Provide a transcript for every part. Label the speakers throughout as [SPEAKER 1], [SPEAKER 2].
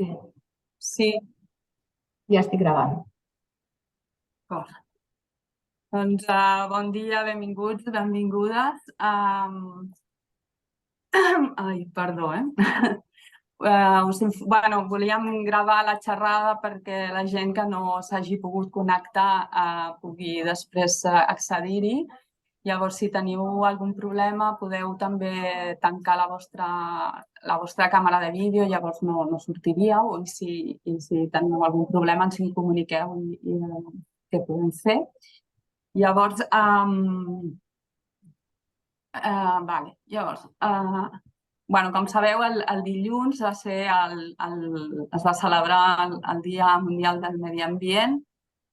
[SPEAKER 1] Sí,
[SPEAKER 2] Sí,
[SPEAKER 1] ja estic gravant.
[SPEAKER 2] correcte. Doncs bon dia, benvinguts, benvingudes. Ai, perdó, volíem gravar la xerrada perquè la gent que no s'hagi pogut connectar pugui després accedir-hi. Llavors, si teniu algun problema, podeu també tancar la vostra càmera de vídeo, llavors no sortiríeu, i si teniu algun problema ens hi comuniqueu i què podem fer. Llavors, com sabeu, el dilluns es va celebrar el Dia Mundial del Medi Ambient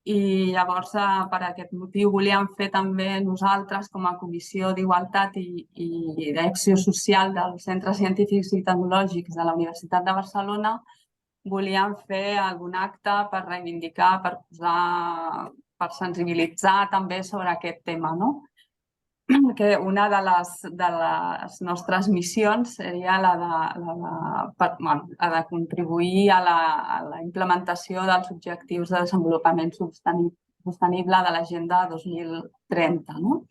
[SPEAKER 2] i llavors per aquest motiu volíem fer també nosaltres com a Comissió d'Igualtat i d'Acció Social dels Centres Científics i Tecnològics de la Universitat de Barcelona, volíem fer algun acte per reivindicar, per sensibilitzar també sobre aquest tema, no? Que una de les nostres missions seria la de contribuir a la implementació dels objectius de desenvolupament sostenible de l'Agenda 2030. No?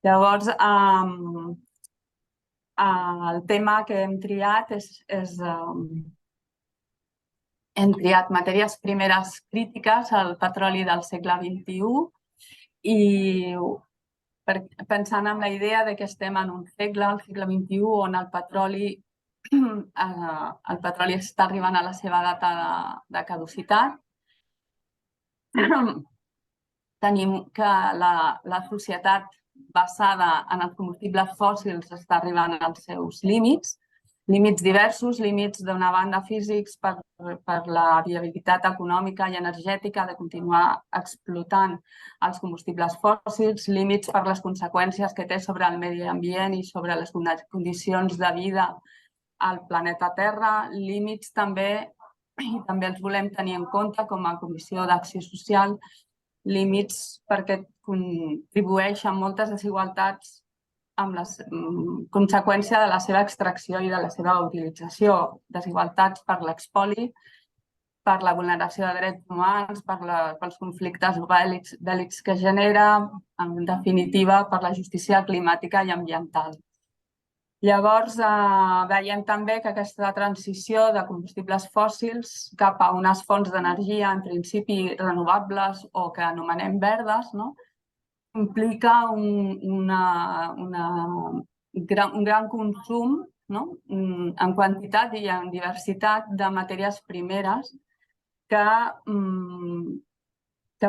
[SPEAKER 2] Llavors, el tema que hem triat hem triat matèries primeres crítiques al petroli del segle XXI i pensant en la idea de que estem en un segle, el segle XXI, on el petroli està arribant a la seva data de caducitat. Tenim que la societat basada en els combustibles fòssils està arribant als seus límits diversos, límits d'una banda físics per la viabilitat econòmica i energètica de continuar explotant els combustibles fòssils, límits per les conseqüències que té sobre el medi ambient i sobre les condicions de vida al planeta Terra, límits també, i també els volem tenir en compte com a Comissió d'Acció Social, límits perquè contribueixen moltes desigualtats amb la conseqüència de la seva extracció i de la seva utilització, desigualtats per l'espoli, per la vulneració de drets humans, pels conflictes bèl·lics que genera, en definitiva, per la justícia climàtica i ambiental. Llavors, veiem també que aquesta transició de combustibles fòssils cap a unes fonts d'energia, en principi renovables o que anomenem verdes, implica un gran consum en quantitat i en diversitat de matèries primeres que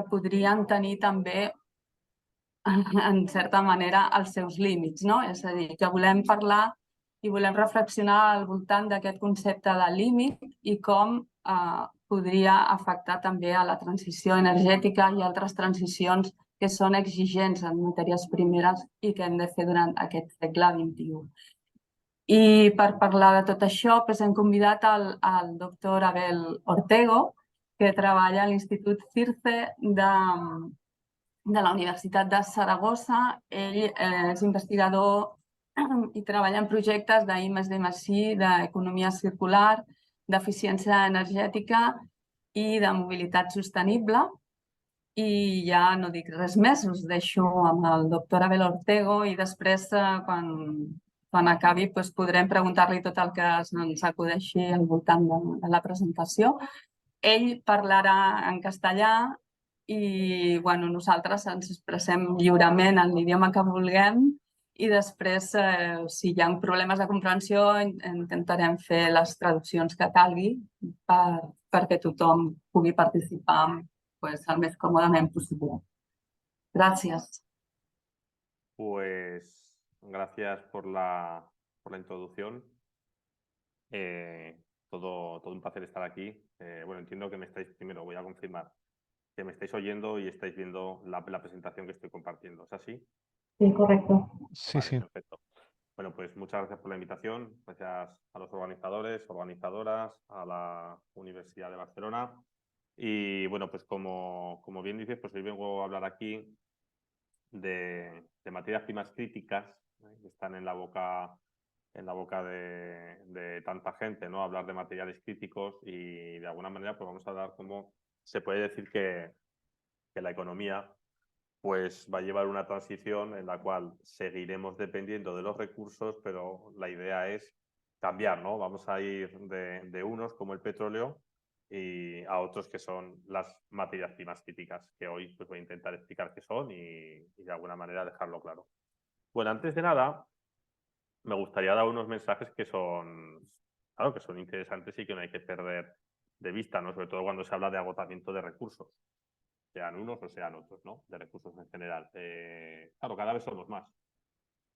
[SPEAKER 2] podrien tenir també, en certa manera, els seus límits. És a dir, que volem parlar i volem reflexionar al voltant d'aquest concepte de límit i com podria afectar també a la transició energètica i altres transicions que són exigents en matèries primeres i que hem de fer durant aquest segle XXI. I per parlar de tot això hem convidat el doctor Abel Ortego, que treballa a l'Institut CIRCE de la Universitat de Saragossa. Ell és investigador i treballa en projectes d'I+D+I, d'economia circular, d'eficiència energètica i de mobilitat sostenible. I ja no dic res més, us deixo amb el doctor Abel Ortego i després, quan acabi, podrem preguntar-li tot el que ens acudeixi al voltant de la presentació. Ell parlarà en castellà i nosaltres ens expressem lliurement en l'idioma que vulguem i després, si hi ha problemes de comprensió, intentarem fer les traduccions que calgui perquè tothom pugui participar el més còmodament possible. Gracias.
[SPEAKER 3] Pues gracias por la introducción. Todo un placer estar aquí. Entiendo que me estáis, primero voy a confirmar, que me estáis oyendo y estáis viendo la presentación que estoy compartiendo. ¿Es así?
[SPEAKER 1] Sí, correcto.
[SPEAKER 3] Sí, vale, sí. Perfecto. Bueno, pues muchas gracias por la invitación. Gracias a los organizadores, organizadoras, a la Universidad de Barcelona. Y bueno, pues como bien dices, pues hoy vengo a hablar aquí de materias primas críticas que están en la boca en la boca de tanta gente, ¿no? Hablar de materiales críticos y de alguna manera pues vamos a hablar cómo se puede decir que la economía pues va a llevar una transición en la cual seguiremos dependiendo de los recursos, pero la idea es cambiar, ¿no? Vamos a ir de unos como el petróleo y a otros que son las materias primas críticas, que hoy pues voy a intentar explicar qué son y de alguna manera dejarlo claro. Bueno, antes de nada, me gustaría dar unos mensajes que son, claro, que son interesantes y que no hay que perder de vista, ¿no? Sobre todo cuando se habla de agotamiento de recursos, sean unos o sean otros, ¿no? De recursos en general. Claro, cada vez somos más.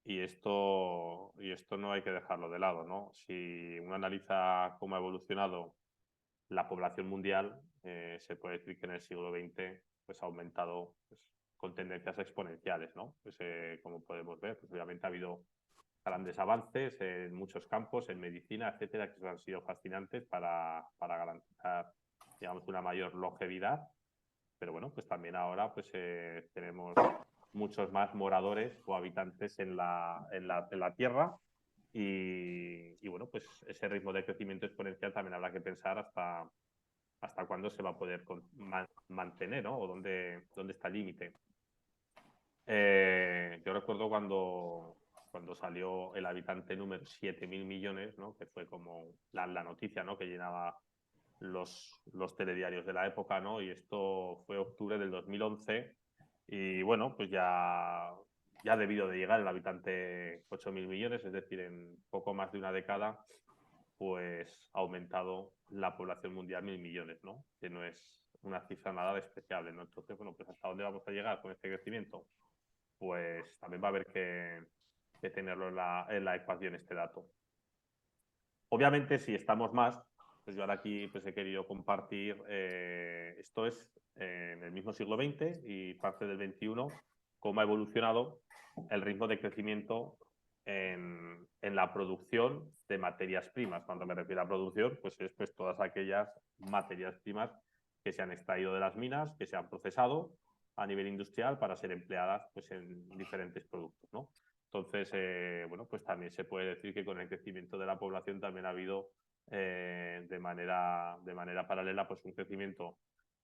[SPEAKER 3] Y esto no hay que dejarlo de lado, ¿no? Si uno analiza cómo ha evolucionado la población mundial, se puede decir que en el siglo XX pues, ha aumentado pues, con tendencias exponenciales, ¿no? Pues, como podemos ver, pues, obviamente ha habido grandes avances en muchos campos, en medicina, etcétera, que han sido fascinantes para garantizar, digamos, una mayor longevidad. Pero bueno, pues también ahora pues, tenemos muchos más moradores o habitantes en la Tierra y bueno, pues ese ritmo de crecimiento exponencial también habrá que pensar hasta cuándo se va a poder mantener, ¿no? O dónde está el límite. Yo recuerdo cuando salió el habitante número 7.000 millones, ¿no? Que fue como la noticia, ¿no? Que llenaba los telediarios de la época, ¿no? Y esto fue octubre del 2011 y bueno, pues ya ha debido de llegar el habitante 8.000 millones, es decir, en poco más de una década, pues ha aumentado la población mundial 1.000 millones, ¿no? Que no es una cifra nada despreciable, ¿no? Entonces, bueno, pues ¿hasta dónde vamos a llegar con este crecimiento? Pues también va a haber que tenerlo en la ecuación este dato. Obviamente, si estamos más, pues yo ahora aquí pues he querido compartir, esto es en el mismo siglo XX y parte del XXI, cómo ha evolucionado el ritmo de crecimiento en la producción de materias primas. Cuando me refiero a producción, pues es pues, todas aquellas materias primas que se han extraído de las minas, que se han procesado a nivel industrial para ser empleadas pues, en diferentes productos, ¿no? Entonces, bueno, pues también se puede decir que con el crecimiento de la población también ha habido de manera paralela pues un crecimiento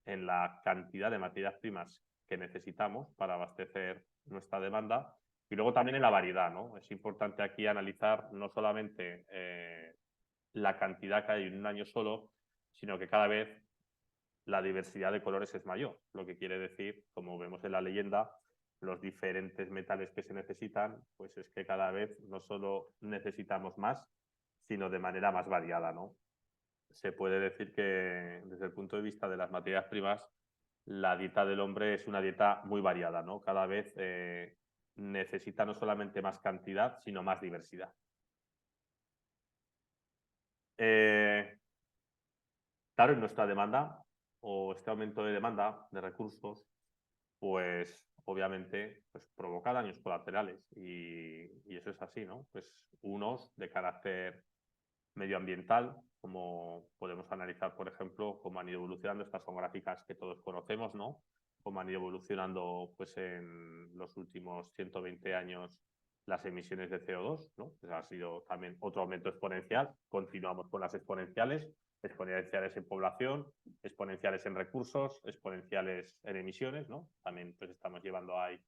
[SPEAKER 3] en la cantidad de materias primas que necesitamos para abastecer nuestra demanda y luego también en la variedad, ¿no? Es importante aquí analizar no solamente la cantidad que hay en un año solo, sino que cada vez la diversidad de colores es mayor, lo que quiere decir, como vemos en la leyenda, los diferentes metales que se necesitan, pues es que cada vez no solo necesitamos más, sino de manera más variada, ¿no? Se puede decir que desde el punto de vista de las materias primas, la dieta del hombre es una dieta muy variada, ¿no? Cada vez necesita no solamente más cantidad, sino más diversidad. Claro, en nuestra demanda o este aumento de demanda de recursos, pues obviamente pues, provoca daños colaterales y eso es así, ¿no? Pues unos de carácter medioambiental, como podemos analizar, por ejemplo, cómo han ido evolucionando, estas son gráficas que todos conocemos, ¿no? Cómo han ido evolucionando pues, en los últimos 120 años las emisiones de CO2, ¿no? Pues ha sido también otro aumento exponencial, continuamos con las exponenciales en población, exponenciales en recursos, exponenciales en emisiones, ¿no? También pues estamos llevando ahí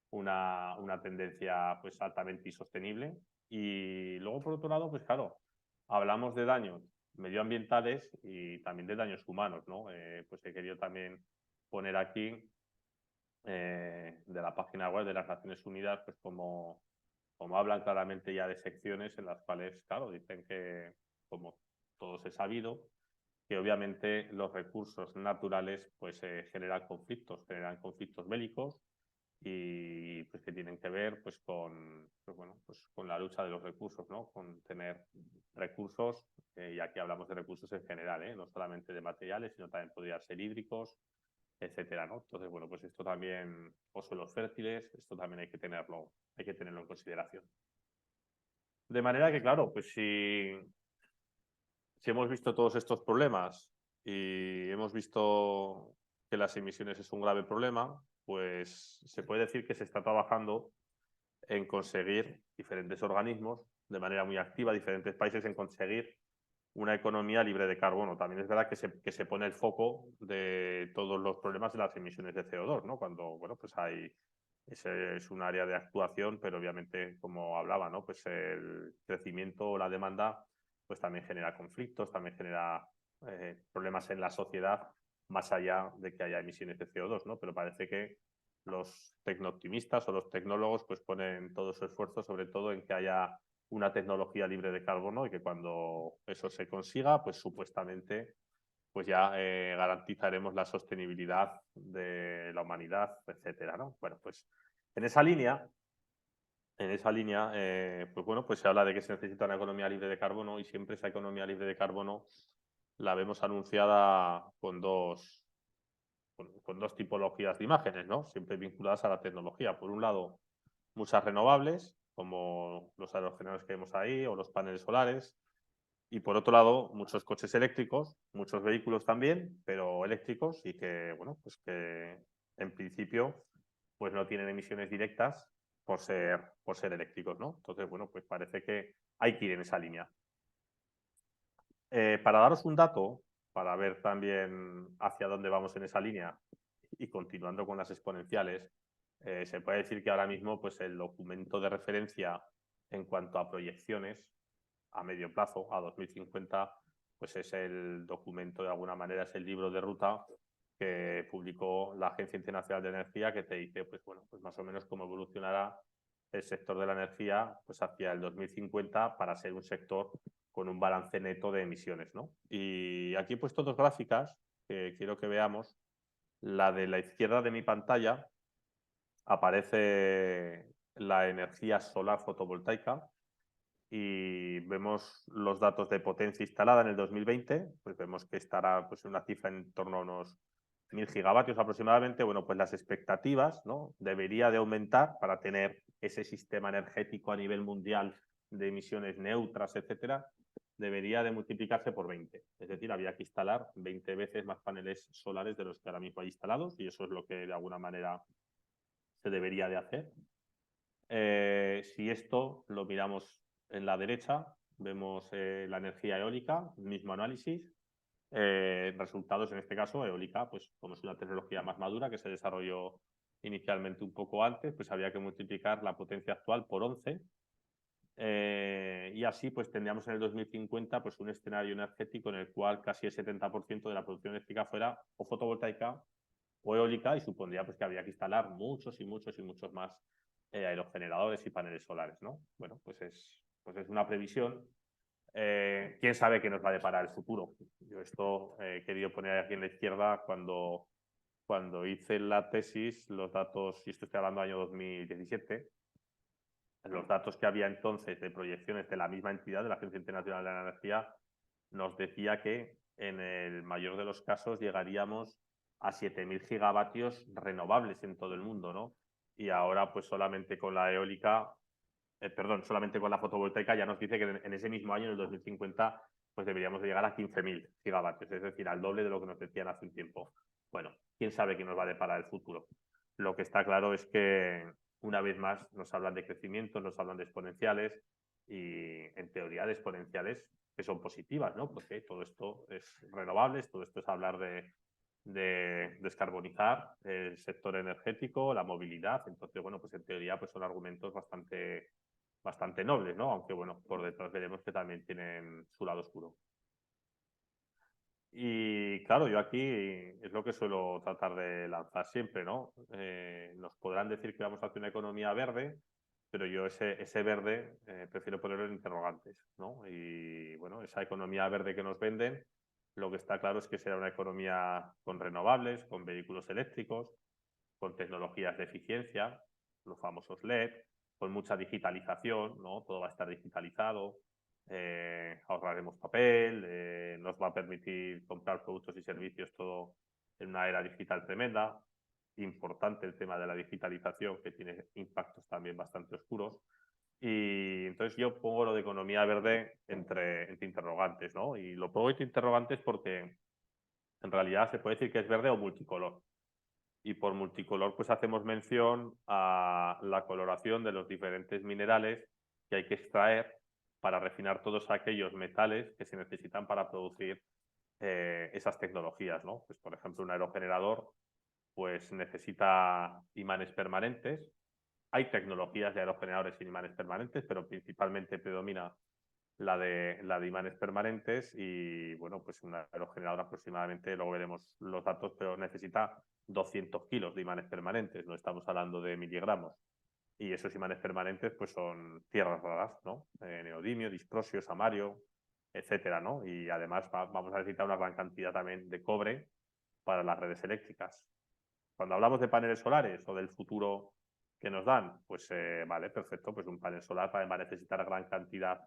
[SPEAKER 3] una tendencia pues altamente insostenible. Y luego, por otro lado, pues claro, hablamos de daños medioambientales y también de daños humanos, ¿no? Pues he querido también poner aquí de la página web de las Naciones Unidas, pues como hablan claramente ya de secciones en las cuales, claro, dicen que, como todos he sabido, que obviamente los recursos naturales pues generan conflictos bélicos y pues que tienen que ver pues con la lucha de los recursos, ¿no? Con tener recursos, y aquí hablamos de recursos en general, no solamente de materiales, sino también podrían ser hídricos, etcétera, ¿no? Entonces, bueno, pues esto también, o suelos fértiles, esto también hay que tenerlo en consideración. De manera que, claro, pues si hemos visto todos estos problemas y hemos visto que las emisiones es un grave problema, pues se puede decir que se está trabajando en conseguir diferentes organismos de manera muy activa diferentes países en conseguir una economía libre de carbono. También es verdad que se pone el foco de todos los problemas de las emisiones de CO2, ¿no? Cuando, bueno, pues ese es un área de actuación, pero obviamente, como hablaba, ¿no? Pues el crecimiento o la demanda pues también genera conflictos, también genera problemas en la sociedad, más allá de que haya emisiones de CO2, ¿no? Pero parece que los tecnooptimistas o los tecnólogos pues ponen todo su esfuerzo sobre todo en que haya una tecnología libre de carbono y que cuando eso se consiga, pues supuestamente pues ya garantizaremos la sostenibilidad de la humanidad, etcétera, ¿no? Bueno, pues en esa línea, pues bueno, pues se habla de que se necesita una economía libre de carbono y siempre esa economía libre de carbono la vemos anunciada con dos tipologías de imágenes, ¿no? Siempre vinculadas a la tecnología. Por un lado, muchas renovables, como los aerogeneradores que vemos ahí o los paneles solares. Y por otro lado, muchos coches eléctricos, muchos vehículos también, pero eléctricos y que, bueno, pues que en principio pues no tienen emisiones directas por ser eléctricos, ¿no? Entonces, bueno, pues parece que hay que ir en esa línea. Para daros un dato, para ver también hacia dónde vamos en esa línea y continuando con las exponenciales, se puede decir que ahora mismo pues el documento de referencia en cuanto a proyecciones a medio plazo, a 2050, pues es el documento, de alguna manera, es el libro de ruta que publicó la Agencia Internacional de Energía, que te dice, pues bueno, pues más o menos cómo evolucionará el sector de la energía pues hacia el 2050 para ser un sector con un balance neto de emisiones, ¿no? Y aquí he puesto dos gráficas que quiero que veamos. La de la izquierda de mi pantalla aparece la energía solar fotovoltaica y vemos los datos de potencia instalada en el 2020, pues vemos que estará pues, una cifra en torno a unos 1000 gigavatios aproximadamente. Bueno, pues las expectativas, ¿no? Debería de aumentar para tener ese sistema energético a nivel mundial de emisiones neutras, etcétera, debería de multiplicarse por 20. Es decir, había que instalar 20 veces más paneles solares de los que ahora mismo hay instalados y eso es lo que de alguna manera se debería de hacer. Si esto lo miramos en la derecha, vemos la energía eólica, mismo análisis. Resultados en este caso, eólica, pues como es una tecnología más madura que se desarrolló inicialmente un poco antes, pues había que multiplicar la potencia actual por 11. Y así pues tendríamos en el 2050 pues un escenario energético en el cual casi el 70% de la producción eléctrica fuera o fotovoltaica o eólica y supondría pues que habría que instalar muchos y muchos y muchos más aerogeneradores y paneles solares, ¿no? Bueno, pues es una previsión. ¿Quién sabe qué nos va a deparar el futuro? Yo esto he querido poner aquí en la izquierda cuando hice la tesis, los datos, y esto estoy hablando del año 2017, los datos que había entonces de proyecciones de la misma entidad, de la Agencia Internacional de la Energía, nos decía que en el mayor de los casos llegaríamos a 7000 gigavatios renovables en todo el mundo, ¿no? Y ahora, pues solamente con la eólica, solamente con la fotovoltaica ya nos dice que en ese mismo año, en el 2050, pues deberíamos de llegar a 15.000 gigavatios, es decir, al doble de lo que nos decían hace un tiempo. Bueno, quién sabe qué nos va a deparar el futuro. Lo que está claro es que, una vez más, nos hablan de crecimiento, nos hablan de exponenciales y, en teoría, de exponenciales que son positivas, ¿no? Porque todo esto es renovables, todo esto es hablar de descarbonizar el sector energético, la movilidad. Entonces, bueno, pues en teoría pues son argumentos bastante nobles, ¿no? Aunque, bueno, por detrás veremos que también tienen su lado oscuro. Y claro, yo aquí es lo que suelo tratar de lanzar siempre, ¿no? Nos podrán decir que vamos hacia una economía verde, pero yo ese verde prefiero ponerlo en interrogantes, ¿no? Y bueno, esa economía verde que nos venden, lo que está claro es que será una economía con renovables, con vehículos eléctricos, con tecnologías de eficiencia, los famosos LED, con mucha digitalización, ¿no? Todo va a estar digitalizado, ahorraremos papel, nos va a permitir comprar productos y servicios todo en una era digital tremenda. Importante el tema de la digitalización, que tiene impactos también bastante oscuros. Y entonces yo pongo lo de economía verde entre interrogantes, ¿no? Y lo pongo entre interrogantes porque en realidad se puede decir que es verde o multicolor. Y por multicolor pues hacemos mención a la coloración de los diferentes minerales que hay que extraer para refinar todos aquellos metales que se necesitan para producir esas tecnologías, ¿no? Pues, por ejemplo, un aerogenerador pues necesita imanes permanentes. Hay tecnologías de aerogeneradores sin imanes permanentes, pero principalmente predomina la de imanes permanentes y, bueno, pues un aerogenerador aproximadamente, luego veremos los datos, pero necesita 200 kilos de imanes permanentes, no estamos hablando de miligramos. Y esos imanes permanentes pues son tierras raras, ¿no? Neodimio, disprosio, samario, etcétera, ¿no? Y además vamos a necesitar una gran cantidad también de cobre para las redes eléctricas. Cuando hablamos de paneles solares o del futuro que nos dan, pues vale, perfecto, pues un panel solar va a necesitar gran cantidad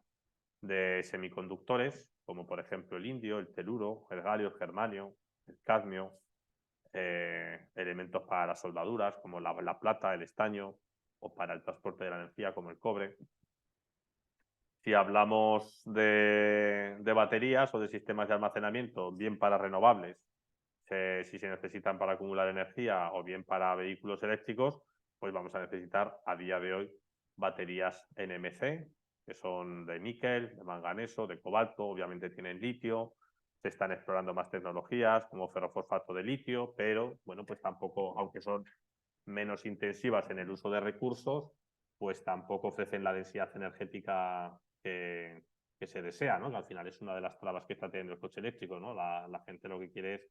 [SPEAKER 3] de semiconductores, como por ejemplo el indio, el teluro, el galio, el germanio, el cadmio, elementos para las soldaduras como la plata, el estaño, o para el transporte de la energía como el cobre. Si hablamos de baterías o de sistemas de almacenamiento, bien para renovables, si se necesitan para acumular energía o bien para vehículos eléctricos, pues vamos a necesitar a día de hoy baterías NMC, que son de níquel, de manganeso, de cobalto, obviamente tienen litio. Se están explorando más tecnologías como ferrofosfato de litio, pero bueno, pues tampoco, aunque son menos intensivas en el uso de recursos, pues tampoco ofrecen la densidad energética que se desea, ¿no? Que al final es una de las trabas que está teniendo el coche eléctrico, ¿no? La gente lo que quiere es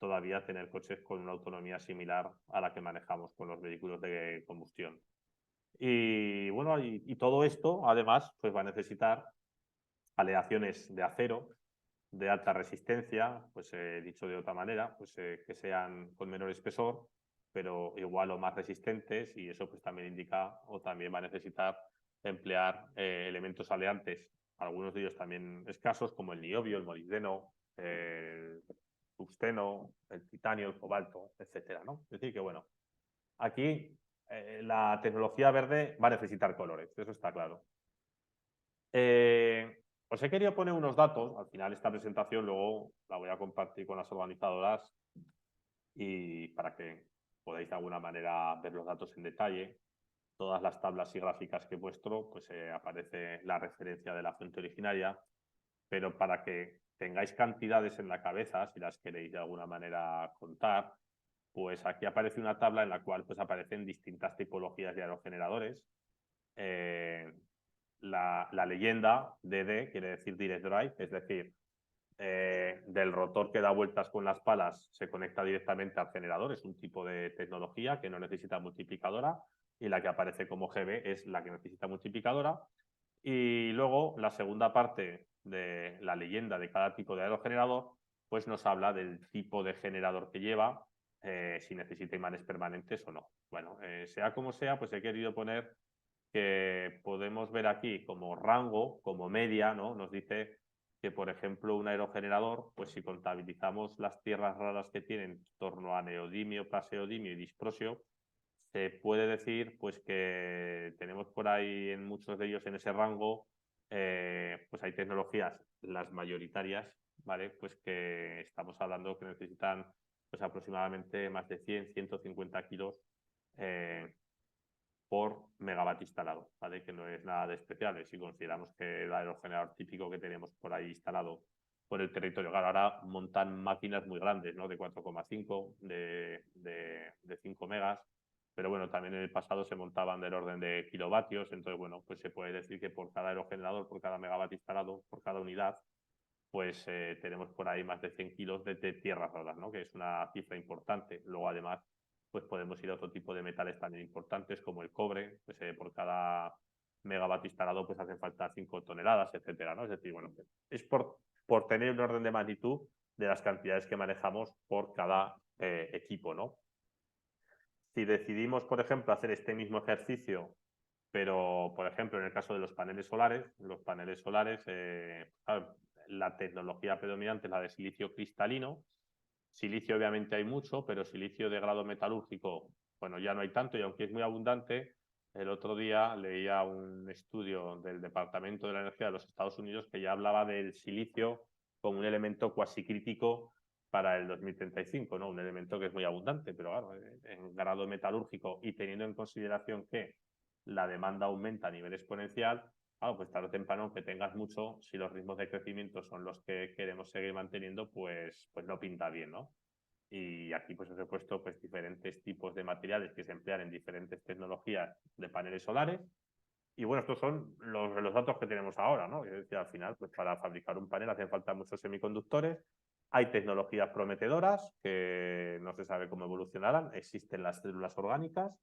[SPEAKER 3] todavía tener coches con una autonomía similar a la que manejamos con los vehículos de combustión. Y bueno, y todo esto además pues va a necesitar aleaciones de acero de alta resistencia, pues dicho de otra manera, pues que sean con menor espesor, pero igual o más resistentes, y eso pues también indica o también va a necesitar emplear elementos aleantes, algunos de ellos también escasos, como el niobio, el molibdeno, el tungsteno, el titanio, el cobalto, etcétera, ¿no? Es decir que, bueno, aquí la tecnología verde va a necesitar colores, eso está claro. Os he querido poner unos datos, al final esta presentación luego la voy a compartir con las organizadoras y para que podáis de alguna manera ver los datos en detalle. Todas las tablas y gráficas que he puesto, pues aparece la referencia de la fuente originaria, pero para que tengáis cantidades en la cabeza, si las queréis de alguna manera contar, pues aquí aparece una tabla en la cual pues aparecen distintas tipologías de aerogeneradores. La leyenda DD quiere decir Direct Drive, es decir, del rotor que da vueltas con las palas se conecta directamente al generador, es un tipo de tecnología que no necesita multiplicadora, y la que aparece como GB es la que necesita multiplicadora. Y luego la segunda parte de la leyenda de cada tipo de aerogenerador pues nos habla del tipo de generador que lleva, si necesita imanes permanentes o no. Bueno, sea como sea, pues he querido poner que podemos ver aquí como rango, como media, ¿no? Nos dice que, por ejemplo, un aerogenerador, pues si contabilizamos las tierras raras que tienen en torno a neodimio, praseodimio y disprosio, se puede decir pues que tenemos por ahí en muchos de ellos en ese rango, pues hay tecnologías, las mayoritarias, ¿vale? Pues que estamos hablando que necesitan pues aproximadamente más de 100, 150 kilos por megavatio instalado, ¿vale? Que no es nada de especial. Si consideramos que el aerogenerador típico que tenemos por ahí instalado por el territorio, claro, ahora montan máquinas muy grandes, ¿no? De 4,5, de 5 megas, pero bueno, también en el pasado se montaban del orden de kilovatios, entonces bueno, pues se puede decir que por cada aerogenerador, por cada megavatio instalado, por cada unidad, pues tenemos por ahí más de 100 kilos de tierras raras, ¿no? Que es una cifra importante. Luego además pues podemos ir a otro tipo de metales también importantes como el cobre, pues por cada megavatio instalado pues hacen falta 5 toneladas, etcétera, ¿no? Es decir, bueno, es por tener un orden de magnitud de las cantidades que manejamos por cada equipo, ¿no? Si decidimos, por ejemplo, hacer este mismo ejercicio, pero, por ejemplo, en el caso de los paneles solares, la tecnología predominante es la de silicio cristalino. Silicio obviamente hay mucho, pero silicio de grado metalúrgico, bueno, ya no hay tanto, y aunque es muy abundante, el otro día leía un estudio del Departamento de la Energía de los Estados Unidos que ya hablaba del silicio como un elemento cuasi crítico para el 2035, ¿no? Un elemento que es muy abundante, pero claro, en grado metalúrgico y teniendo en consideración que la demanda aumenta a nivel exponencial, claro, pues tarde o temprano, aunque tengas mucho, si los ritmos de crecimiento son los que queremos seguir manteniendo, pues no pinta bien, ¿no? Y aquí pues os he puesto pues diferentes tipos de materiales que se emplean en diferentes tecnologías de paneles solares. Y bueno, estos son los datos que tenemos ahora, ¿no? Es decir, al final, pues para fabricar un panel hacen falta muchos semiconductores. Hay tecnologías prometedoras que no se sabe cómo evolucionarán. Existen las células orgánicas,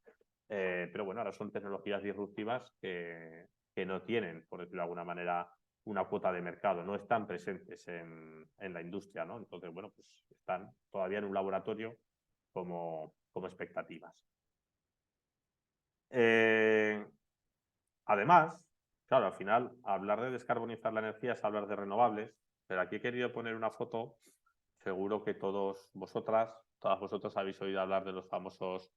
[SPEAKER 3] pero bueno, ahora son tecnologías disruptivas que no tienen, por decirlo de alguna manera, una cuota de mercado, no están presentes en la industria, ¿no? Entonces, bueno, pues están todavía en un laboratorio como expectativas. Además, claro, al final, hablar de descarbonizar la energía es hablar de renovables, pero aquí he querido poner una foto. Seguro que todas vosotras habéis oído hablar de los famosos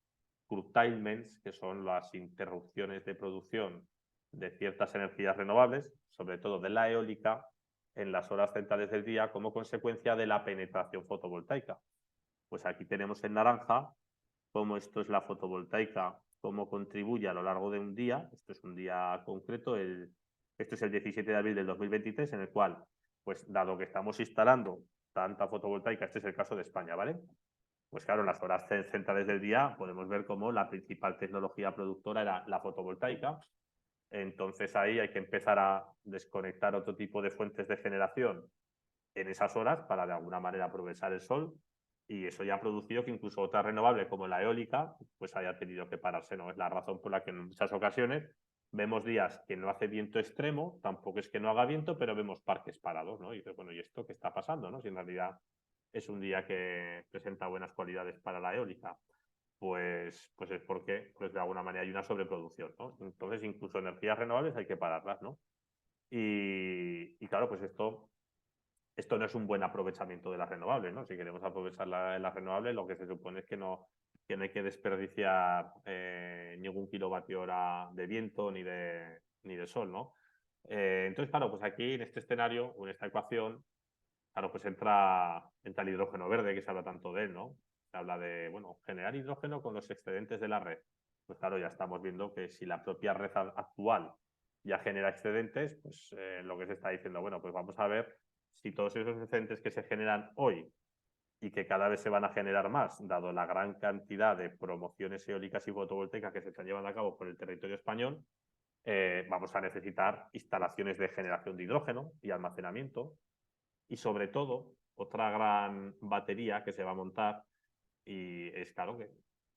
[SPEAKER 3] curtailments, que son las interrupciones de producción de ciertas energías renovables, sobre todo de la eólica, en las horas centrales del día como consecuencia de la penetración fotovoltaica. Pues aquí tenemos en naranja cómo esto es la fotovoltaica, cómo contribuye a lo largo de un día. Esto es un día concreto, este es el 17 de abril del 2023, en el cual, pues dado que estamos instalando tanta fotovoltaica, este es el caso de España, ¿vale? Pues claro, en las horas centrales del día podemos ver cómo la principal tecnología productora era la fotovoltaica. Entonces ahí hay que empezar a desconectar otro tipo de fuentes de generación en esas horas para de alguna manera aprovechar el sol, y eso ya ha producido que incluso otra renovable como la eólica pues haya tenido que pararse, ¿no? Es la razón por la que en muchas ocasiones vemos días que no hace viento extremo, tampoco es que no haga viento, pero vemos parques parados, ¿no? Y dices, bueno, ¿y esto qué está pasando, no? Si en realidad es un día que presenta buenas cualidades para la eólica, pues es porque pues de alguna manera hay una sobreproducción, ¿no? Entonces incluso energías renovables hay que pararlas, ¿no? Y claro, pues esto no es un buen aprovechamiento de las renovables, ¿no? Si queremos aprovechar las renovables, lo que se supone es que no hay que desperdiciar ningún kilovatio hora de viento ni de sol, ¿no? Entonces, claro, pues aquí en este escenario o en esta ecuación, claro, pues entra el hidrógeno verde, que se habla tanto de él, ¿no? Se habla de, bueno, generar hidrógeno con los excedentes de la red. Pues claro, ya estamos viendo que si la propia red actual ya genera excedentes, pues lo que se está diciendo, bueno, pues vamos a ver si todos esos excedentes que se generan hoy y que cada vez se van a generar más, dado la gran cantidad de promociones eólicas y fotovoltaicas que se están llevando a cabo por el territorio español, vamos a necesitar instalaciones de generación de hidrógeno y almacenamiento. Y sobre todo, otra gran batería que se va a montar, y es claro que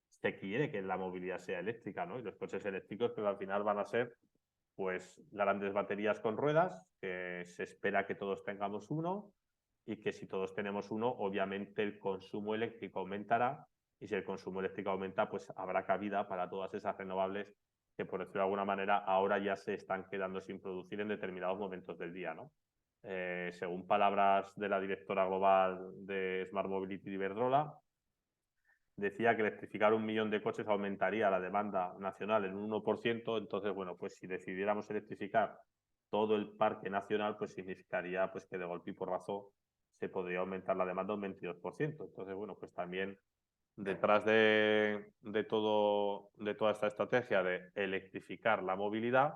[SPEAKER 3] se quiere que la movilidad sea eléctrica, ¿no? Y los coches eléctricos pues al final van a ser pues grandes baterías con ruedas, que se espera que todos tengamos uno, y que si todos tenemos uno, obviamente el consumo eléctrico aumentará, y si el consumo eléctrico aumenta, pues habrá cabida para todas esas renovables que, por decirlo de alguna manera, ahora ya se están quedando sin producir en determinados momentos del día, ¿no? Según palabras de la directora global de Smart Mobility de Iberdrola, decía que electrificar 1 millón de coches aumentaría la demanda nacional en un 1%. Entonces, bueno, pues si decidiéramos electrificar todo el parque nacional, pues significaría pues que de golpe y porrazo se podría aumentar la demanda un 22%. Entonces, bueno, pues también detrás de toda esta estrategia de electrificar la movilidad,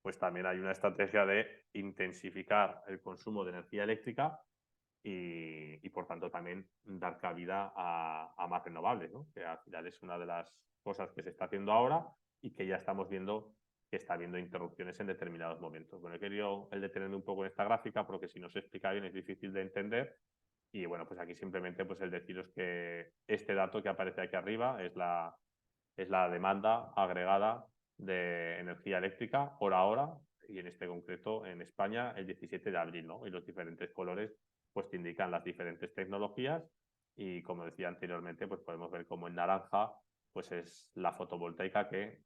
[SPEAKER 3] pues también hay una estrategia de intensificar el consumo de energía eléctrica y por tanto también dar cabida a más renovables, ¿no? Que al final es una de las cosas que se está haciendo ahora y que ya estamos viendo que está habiendo interrupciones en determinados momentos. Bueno, he querido detenerme un poco en esta gráfica porque si no se explica bien es difícil de entender. Y bueno, pues aquí simplemente pues el deciros que este dato que aparece aquí arriba es la demanda agregada de energía eléctrica hora a hora, y en este concreto en España el 17 de abril, ¿no? Y los diferentes colores pues te indican las diferentes tecnologías, y como decía anteriormente, pues podemos ver como en naranja pues es la fotovoltaica que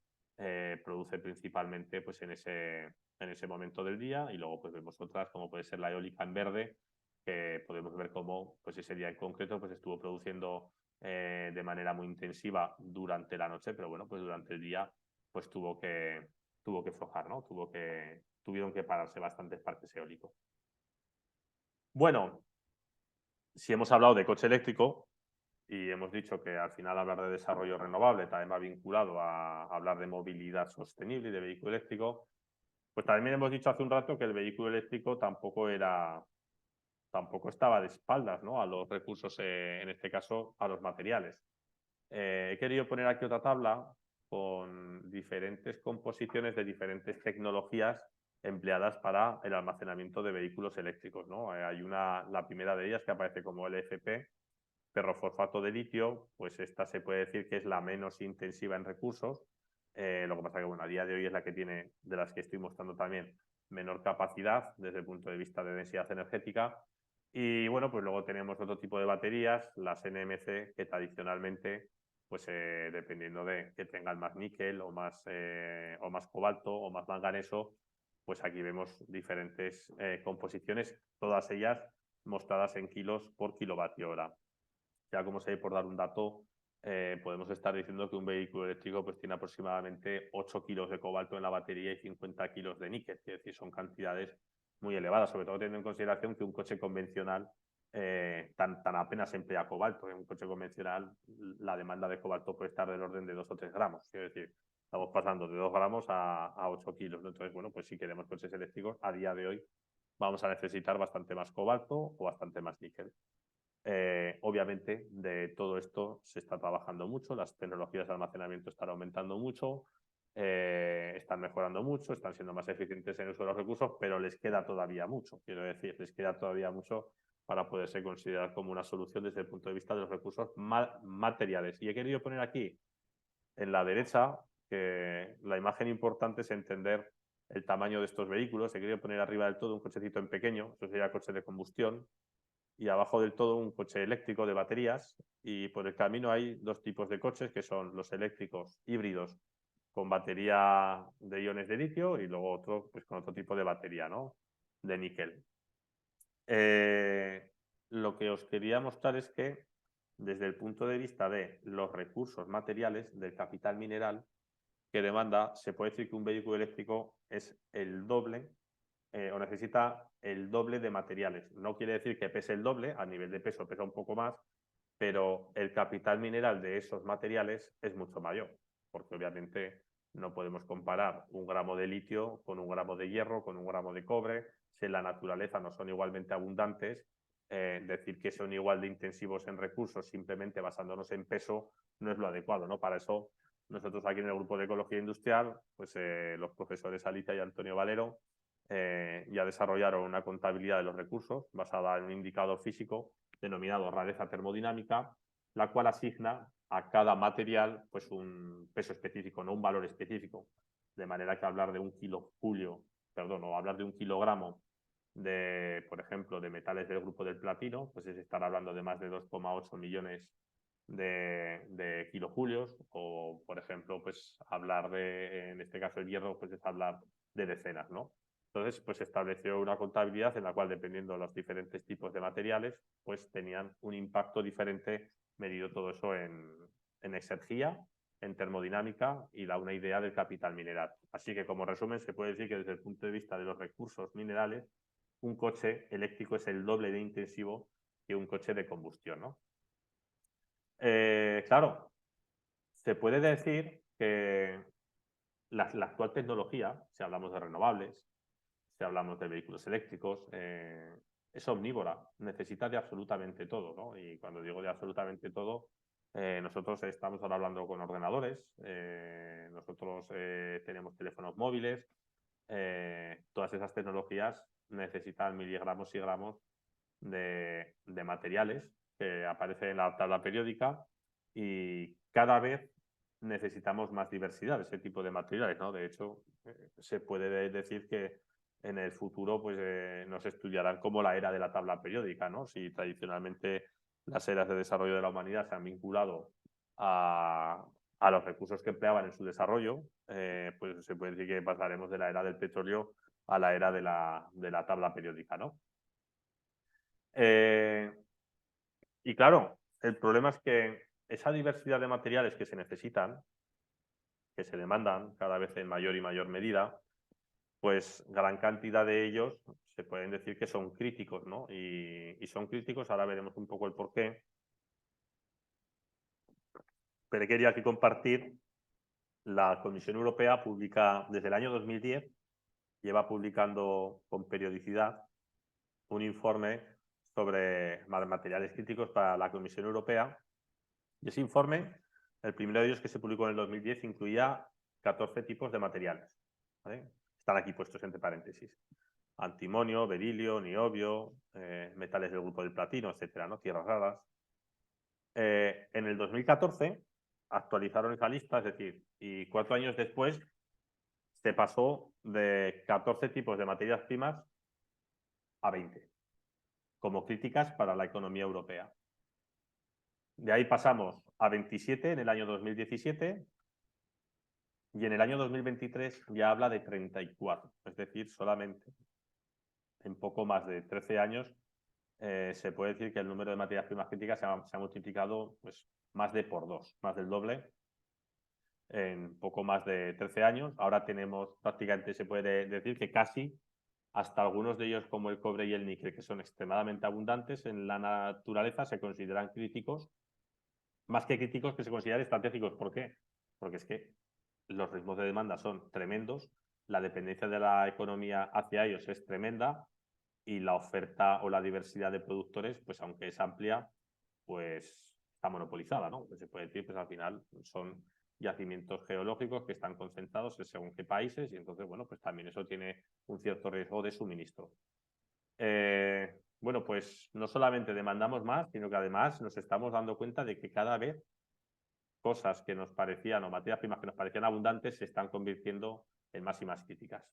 [SPEAKER 3] produce principalmente pues en ese momento del día, y luego pues vemos otras como puede ser la eólica en verde, que podemos ver cómo pues ese día en concreto pues estuvo produciendo de manera muy intensiva durante la noche, pero bueno, pues durante el día pues tuvo que flojar, ¿no? Tuvieron que pararse bastantes parques eólicos. Bueno, si hemos hablado de coche eléctrico y hemos dicho que al final hablar de desarrollo renovable también va vinculado a hablar de movilidad sostenible y de vehículo eléctrico, Pues también hemos dicho hace un rato que el vehículo eléctrico tampoco estaba de espaldas, ¿no?, a los recursos, en este caso a los materiales. He querido poner aquí otra tabla con diferentes composiciones de diferentes tecnologías empleadas para el almacenamiento de vehículos eléctricos, ¿no? La primera de ellas que aparece como LFP, ferrofosfato de litio, pues esta se puede decir que es la menos intensiva en recursos. Lo que pasa que, bueno, a día de hoy es la que tiene, de las que estoy mostrando también, menor capacidad desde el punto de vista de densidad energética. Y bueno, pues luego tenemos otro tipo de baterías, las NMC, que tradicionalmente, pues dependiendo de que tengan más níquel o más cobalto o más manganeso, pues aquí vemos diferentes composiciones, todas ellas mostradas en kilos por kilovatio hora. Ya como sé, por dar un dato, podemos estar diciendo que un vehículo eléctrico pues tiene aproximadamente 8 kilos de cobalto en la batería y 50 kilos de níquel, es decir, son cantidades muy elevadas, sobre todo teniendo en consideración que un coche convencional tan apenas emplea cobalto. En un coche convencional la demanda de cobalto puede estar del orden de 2 o 3 gramos, es decir, estamos pasando de 2 gramos a 8 kilos, ¿no? Entonces, bueno, pues si queremos coches eléctricos, a día de hoy vamos a necesitar bastante más cobalto o bastante más níquel. Obviamente, de todo esto se está trabajando mucho, las tecnologías de almacenamiento están aumentando mucho, están mejorando mucho, están siendo más eficientes en el uso de los recursos, pero les queda todavía mucho, quiero decir, les queda todavía mucho para poderse considerar como una solución desde el punto de vista de los recursos materiales. Y he querido poner aquí, en la derecha, que la imagen importante es entender el tamaño de estos vehículos. He querido poner arriba del todo un cochecito en pequeño, eso sería coche de combustión, y abajo del todo un coche eléctrico de baterías, y por el camino hay dos tipos de coches que son los eléctricos híbridos con batería de iones de litio y luego otro pues con otro tipo de batería, ¿no?, de níquel. Lo que os quería mostrar es que desde el punto de vista de los recursos materiales, del capital mineral que demanda, se puede decir que un vehículo eléctrico es el doble o necesita el doble de materiales. No quiere decir que pese el doble, a nivel de peso pesa un poco más, pero el capital mineral de esos materiales es mucho mayor, porque obviamente no podemos comparar 1 gramo de litio con 1 gramo de hierro, con 1 gramo de cobre. Si en la naturaleza no son igualmente abundantes, decir que son igual de intensivos en recursos simplemente basándonos en peso no es lo adecuado, ¿no? Para eso nosotros aquí en el Grupo de Ecología Industrial, pues los profesores Alicia y Antonio Valero ya desarrollaron una contabilidad de los recursos basada en un indicador físico denominado rareza termodinámica, la cual asigna a cada material pues un peso específico, no un valor específico, de manera que hablar de o hablar de 1 kilogramo de, por ejemplo, de metales del grupo del platino, pues es estar hablando de más de 2,8 millones de kilojulios, o por ejemplo, pues hablar de, en este caso el hierro, pues es hablar de decenas, ¿no? Entonces, pues se estableció una contabilidad en la cual, dependiendo de los diferentes tipos de materiales, pues tenían un impacto diferente, medido todo eso en exergía, en termodinámica, y da una idea del capital mineral. Así que, como resumen, se puede decir que desde el punto de vista de los recursos minerales, un coche eléctrico es el doble de intensivo que un coche de combustión, ¿no? Claro, se puede decir que la actual tecnología, si hablamos de renovables, si hablamos de vehículos eléctricos, es omnívora, necesita de absolutamente todo, ¿no? Y cuando digo de absolutamente todo, nosotros estamos ahora hablando con ordenadores, nosotros tenemos teléfonos móviles, todas esas tecnologías necesitan miligramos y gramos de materiales que aparecen en la tabla periódica, y cada vez necesitamos más diversidad de ese tipo de materiales, ¿no? De hecho, se puede decir que en el futuro pues, nos estudiarán como la era de la tabla periódica, ¿no? Si tradicionalmente las eras de desarrollo de la humanidad se han vinculado a los recursos que empleaban en su desarrollo, pues se puede decir que pasaremos de la era del petróleo a la era de la tabla periódica, ¿no? Y claro, el problema es que esa diversidad de materiales que se necesitan, que se demandan cada vez en mayor y mayor medida, pues gran cantidad de ellos se pueden decir que son críticos, ¿no? Y son críticos, ahora veremos un poco el porqué. Pero quería aquí compartir, la Comisión Europea publica desde el año 2010 lleva publicando con periodicidad un informe sobre materiales críticos para la Comisión Europea. Y ese informe, el primero de ellos que se publicó en el 2010, incluía 14 tipos de materiales, ¿vale? Están aquí puestos entre paréntesis. Antimonio, berilio, niobio, metales del grupo del platino, etcétera, ¿no? Tierras raras. En el 2014 actualizaron esa lista, es decir, y 4 años después se pasó de 14 tipos de materias primas a 20, como críticas para la economía europea. De ahí pasamos a 27 en el año 2017 y en el año 2023 ya habla de 34, es decir, solamente en poco más de 13 años se puede decir que el número de materias primas críticas se ha multiplicado pues, más de por 2, más del doble en poco más de 13 años. Ahora tenemos prácticamente, se puede decir que casi hasta algunos de ellos como el cobre y el níquel, que son extremadamente abundantes en la naturaleza, se consideran críticos, más que críticos que se consideran estratégicos. ¿Por qué? Porque es que los ritmos de demanda son tremendos, la dependencia de la economía hacia ellos es tremenda y la oferta o la diversidad de productores, pues aunque es amplia, pues está monopolizada, ¿no? Pues se puede decir, pues al final son yacimientos geológicos que están concentrados en según qué países y entonces, bueno, pues también eso tiene un cierto riesgo de suministro. Bueno, pues no solamente demandamos más, sino que además nos estamos dando cuenta de que cada vez cosas que nos parecían o materias primas que nos parecían abundantes se están convirtiendo en más y más críticas.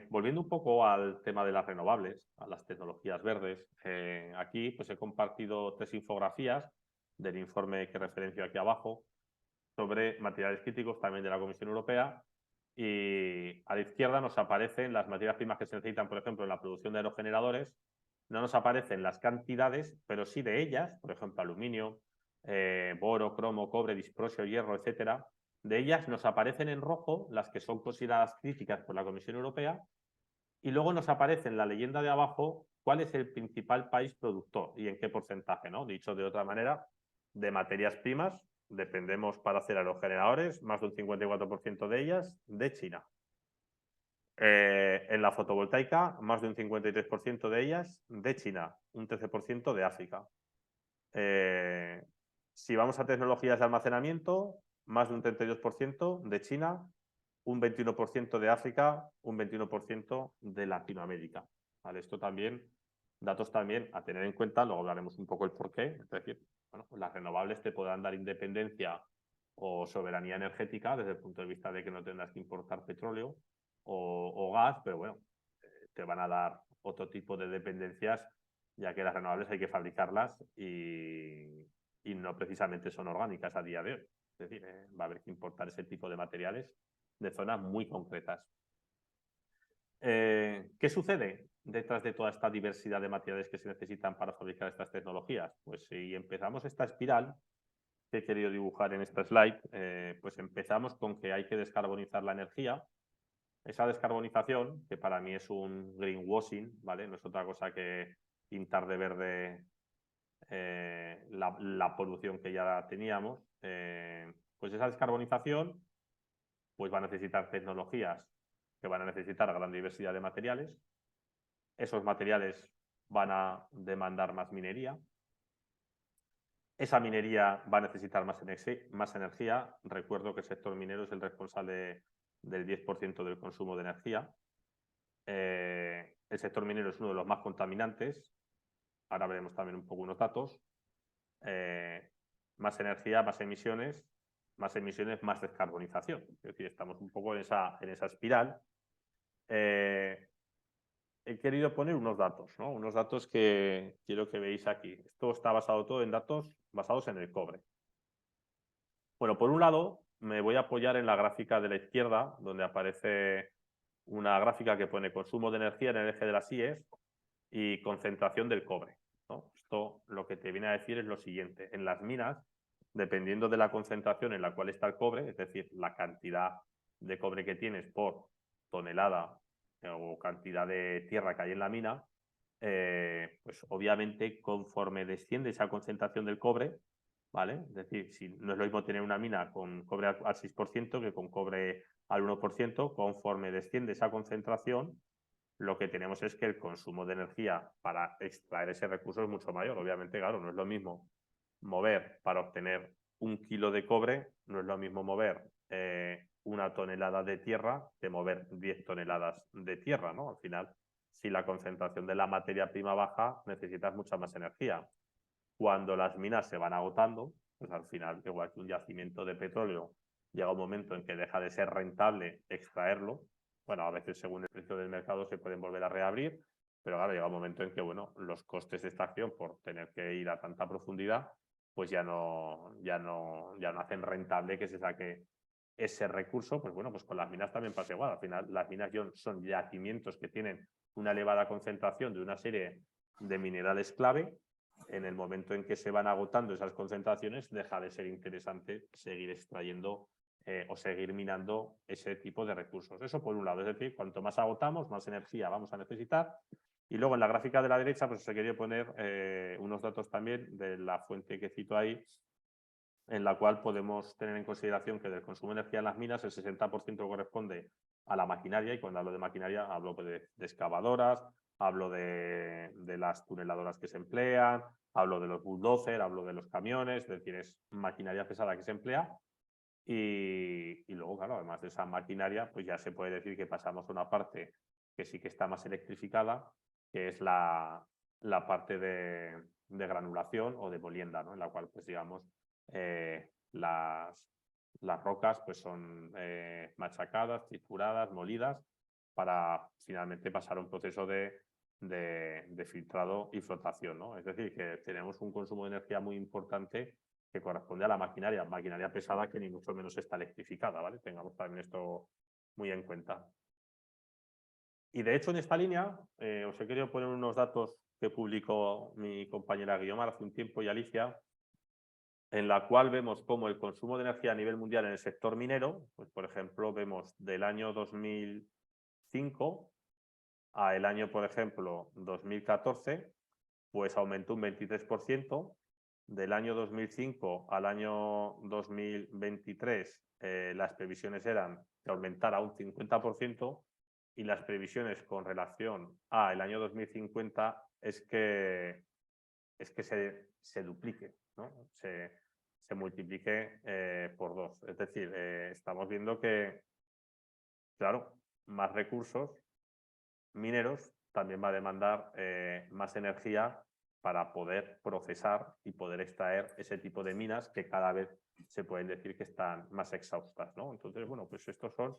[SPEAKER 3] Volviendo un poco al tema de las renovables, a las tecnologías verdes, aquí pues he compartido 3 infografías del informe que referencio aquí abajo sobre materiales críticos también de la Comisión Europea y a la izquierda nos aparecen las materias primas que se necesitan, por ejemplo, en la producción de aerogeneradores. No nos aparecen las cantidades, pero sí de ellas, por ejemplo, aluminio, boro, cromo, cobre, disprosio, hierro, etcétera. De ellas nos aparecen en rojo las que son consideradas críticas por la Comisión Europea y luego nos aparece en la leyenda de abajo cuál es el principal país productor y en qué porcentaje, ¿no? Dicho de otra manera, de materias primas dependemos para hacer aerogeneradores, más de un 54% de ellas de China. En la fotovoltaica, más de un 53% de ellas de China, un 13% de África. Si vamos a tecnologías de almacenamiento, más de un 32% de China, un 21% de África, un 21% de Latinoamérica. ¿Vale? Esto también, datos también a tener en cuenta, luego hablaremos un poco el porqué. Es decir, bueno, las renovables te podrán dar independencia o soberanía energética desde el punto de vista de que no tendrás que importar petróleo o gas, pero bueno, te van a dar otro tipo de dependencias, ya que las renovables hay que fabricarlas y no precisamente son orgánicas a día de hoy. Es decir, va a haber que importar ese tipo de materiales de zonas muy concretas. ¿Qué sucede detrás de toda esta diversidad de materiales que se necesitan para fabricar estas tecnologías? Pues si empezamos esta espiral que he querido dibujar en esta slide, pues empezamos con que hay que descarbonizar la energía. Esa descarbonización, que para mí es un greenwashing, ¿vale? No es otra cosa que pintar de verde la polución que ya teníamos. Pues esa descarbonización pues va a necesitar tecnologías que van a necesitar gran diversidad de materiales. Esos materiales van a demandar más minería. Esa minería va a necesitar más energía. Recuerdo que el sector minero es el responsable del 10% del consumo de energía. El sector minero es uno de los más contaminantes. Ahora veremos también un poco unos datos. Más energía, más emisiones, más descarbonización. Es decir, estamos un poco en esa espiral. He querido poner unos datos, ¿no? Unos datos que quiero que veáis aquí. Esto está basado todo en datos basados en el cobre. Bueno, por un lado, me voy a apoyar en la gráfica de la izquierda, donde aparece una gráfica que pone consumo de energía en el eje de las IES y concentración del cobre, ¿no? Esto lo que te viene a decir es lo siguiente. En las minas, dependiendo de la concentración en la cual está el cobre, es decir, la cantidad de cobre que tienes por tonelada o cantidad de tierra que hay en la mina, pues obviamente conforme desciende esa concentración del cobre, ¿vale? Es decir, si no es lo mismo tener una mina con cobre al 6% que con cobre al 1%, conforme desciende esa concentración, lo que tenemos es que el consumo de energía para extraer ese recurso es mucho mayor. Obviamente, claro, no es lo mismo mover para obtener 1 kilo de cobre, no es lo mismo mover 1 tonelada de tierra que mover 10 toneladas de tierra, ¿no? Al final, si la concentración de la materia prima baja, necesitas mucha más energía. Cuando las minas se van agotando, pues al final, igual que un yacimiento de petróleo, llega un momento en que deja de ser rentable extraerlo. Bueno, a veces según el precio del mercado se pueden volver a reabrir, pero claro, llega un momento en que, bueno, los costes de extracción por tener que ir a tanta profundidad, pues ya no hacen rentable que se saque ese recurso. Pues bueno, pues con las minas también pasa igual. Al final, las minas son yacimientos que tienen una elevada concentración de una serie de minerales clave. En el momento en que se van agotando esas concentraciones, deja de ser interesante seguir extrayendo o seguir minando ese tipo de recursos. Eso por un lado, es decir, cuanto más agotamos, más energía vamos a necesitar. Y luego en la gráfica de la derecha, pues se quería poner unos datos también de la fuente que cito ahí, en la cual podemos tener en consideración que del consumo de energía en las minas el 60% corresponde a la maquinaria, y cuando hablo de maquinaria hablo de excavadoras, hablo de las tuneladoras que se emplean, hablo de los bulldozers, hablo de los camiones, es decir, es maquinaria pesada que se emplea. Y luego, claro, además de esa maquinaria, pues ya se puede decir que pasamos a una parte que sí que está más electrificada, que es la parte de granulación o de molienda, ¿no? En la cual, pues digamos, las rocas pues son machacadas, trituradas, molidas, para finalmente pasar a un proceso de filtrado y flotación, ¿no? Es decir, que tenemos un consumo de energía muy importante que corresponde a la maquinaria pesada, que ni mucho menos está electrificada, ¿vale? Tengamos también esto muy en cuenta. Y de hecho, en esta línea os he querido poner unos datos que publicó mi compañera Guiomar hace un tiempo y Alicia, en la cual vemos cómo el consumo de energía a nivel mundial en el sector minero, pues por ejemplo, vemos del año 2005 a el año, por ejemplo, 2014, pues aumentó un 23%. Del año 2005 al año 2023, las previsiones eran que aumentara un 50%, y las previsiones con relación al año 2050 es que se duplique, ¿no? Se multiplique por 2. Es decir, estamos viendo que, claro, más recursos mineros también va a demandar más energía para poder procesar y poder extraer ese tipo de minas que cada vez se pueden decir que están más exhaustas, ¿no? Entonces, bueno, pues estos son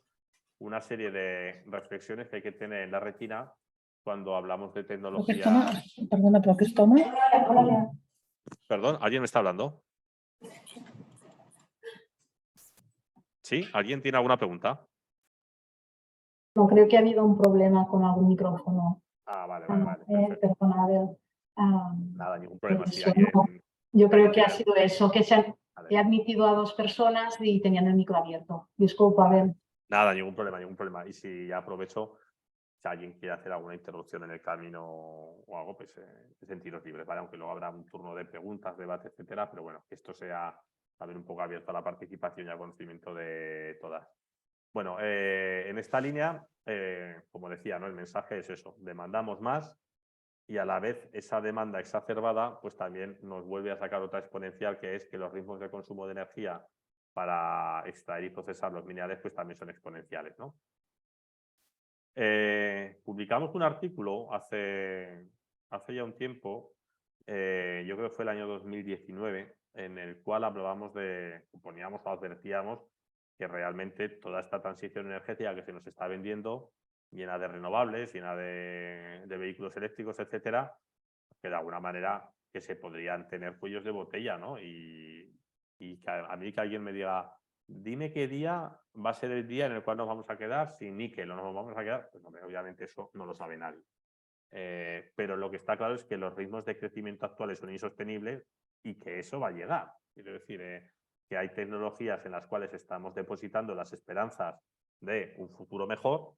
[SPEAKER 3] una serie de reflexiones que hay que tener en la retina cuando hablamos de tecnología.
[SPEAKER 1] Perdona, ¿pero qué es toma?
[SPEAKER 3] Perdón, ¿alguien me está hablando? ¿Sí? ¿Alguien tiene alguna pregunta?
[SPEAKER 1] No, creo que ha habido un problema con algún micrófono.
[SPEAKER 3] Ah, vale, perfecto.
[SPEAKER 1] Perdona, a ver.
[SPEAKER 3] Nada, ningún problema. Si
[SPEAKER 1] Eso,
[SPEAKER 3] alguien,
[SPEAKER 1] no. Yo creo que
[SPEAKER 3] tiene
[SPEAKER 1] ha sido eso, que he admitido a 2 personas y tenían el micro abierto. Disculpa, a ver.
[SPEAKER 3] Nada, ningún problema. Y si ya aprovecho, si alguien quiere hacer alguna interrupción en el camino o algo, pues sentiros libres, ¿vale? Aunque luego habrá un turno de preguntas, debate, etcétera, pero bueno, que esto sea también un poco abierto a la participación y al conocimiento de todas. Bueno, en esta línea, como decía, ¿no? El mensaje es eso: demandamos más, y a la vez esa demanda exacerbada pues también nos vuelve a sacar otra exponencial, que es que los ritmos de consumo de energía para extraer y procesar los minerales pues también son exponenciales, ¿no? Publicamos un artículo hace ya un tiempo, yo creo que fue el año 2019, en el cual hablábamos poníamos o advertíamos que realmente toda esta transición energética que se nos está vendiendo, llena de renovables, llena de vehículos eléctricos, etcétera, que de alguna manera que se podrían tener cuellos de botella, ¿no? Y que a mí que alguien me diga, dime qué día va a ser el día en el cual nos vamos a quedar sin níquel o nos vamos a quedar, pues obviamente eso no lo sabe nadie. Pero lo que está claro es que los ritmos de crecimiento actuales son insostenibles y que eso va a llegar. Quiero decir, que hay tecnologías en las cuales estamos depositando las esperanzas de un futuro mejor,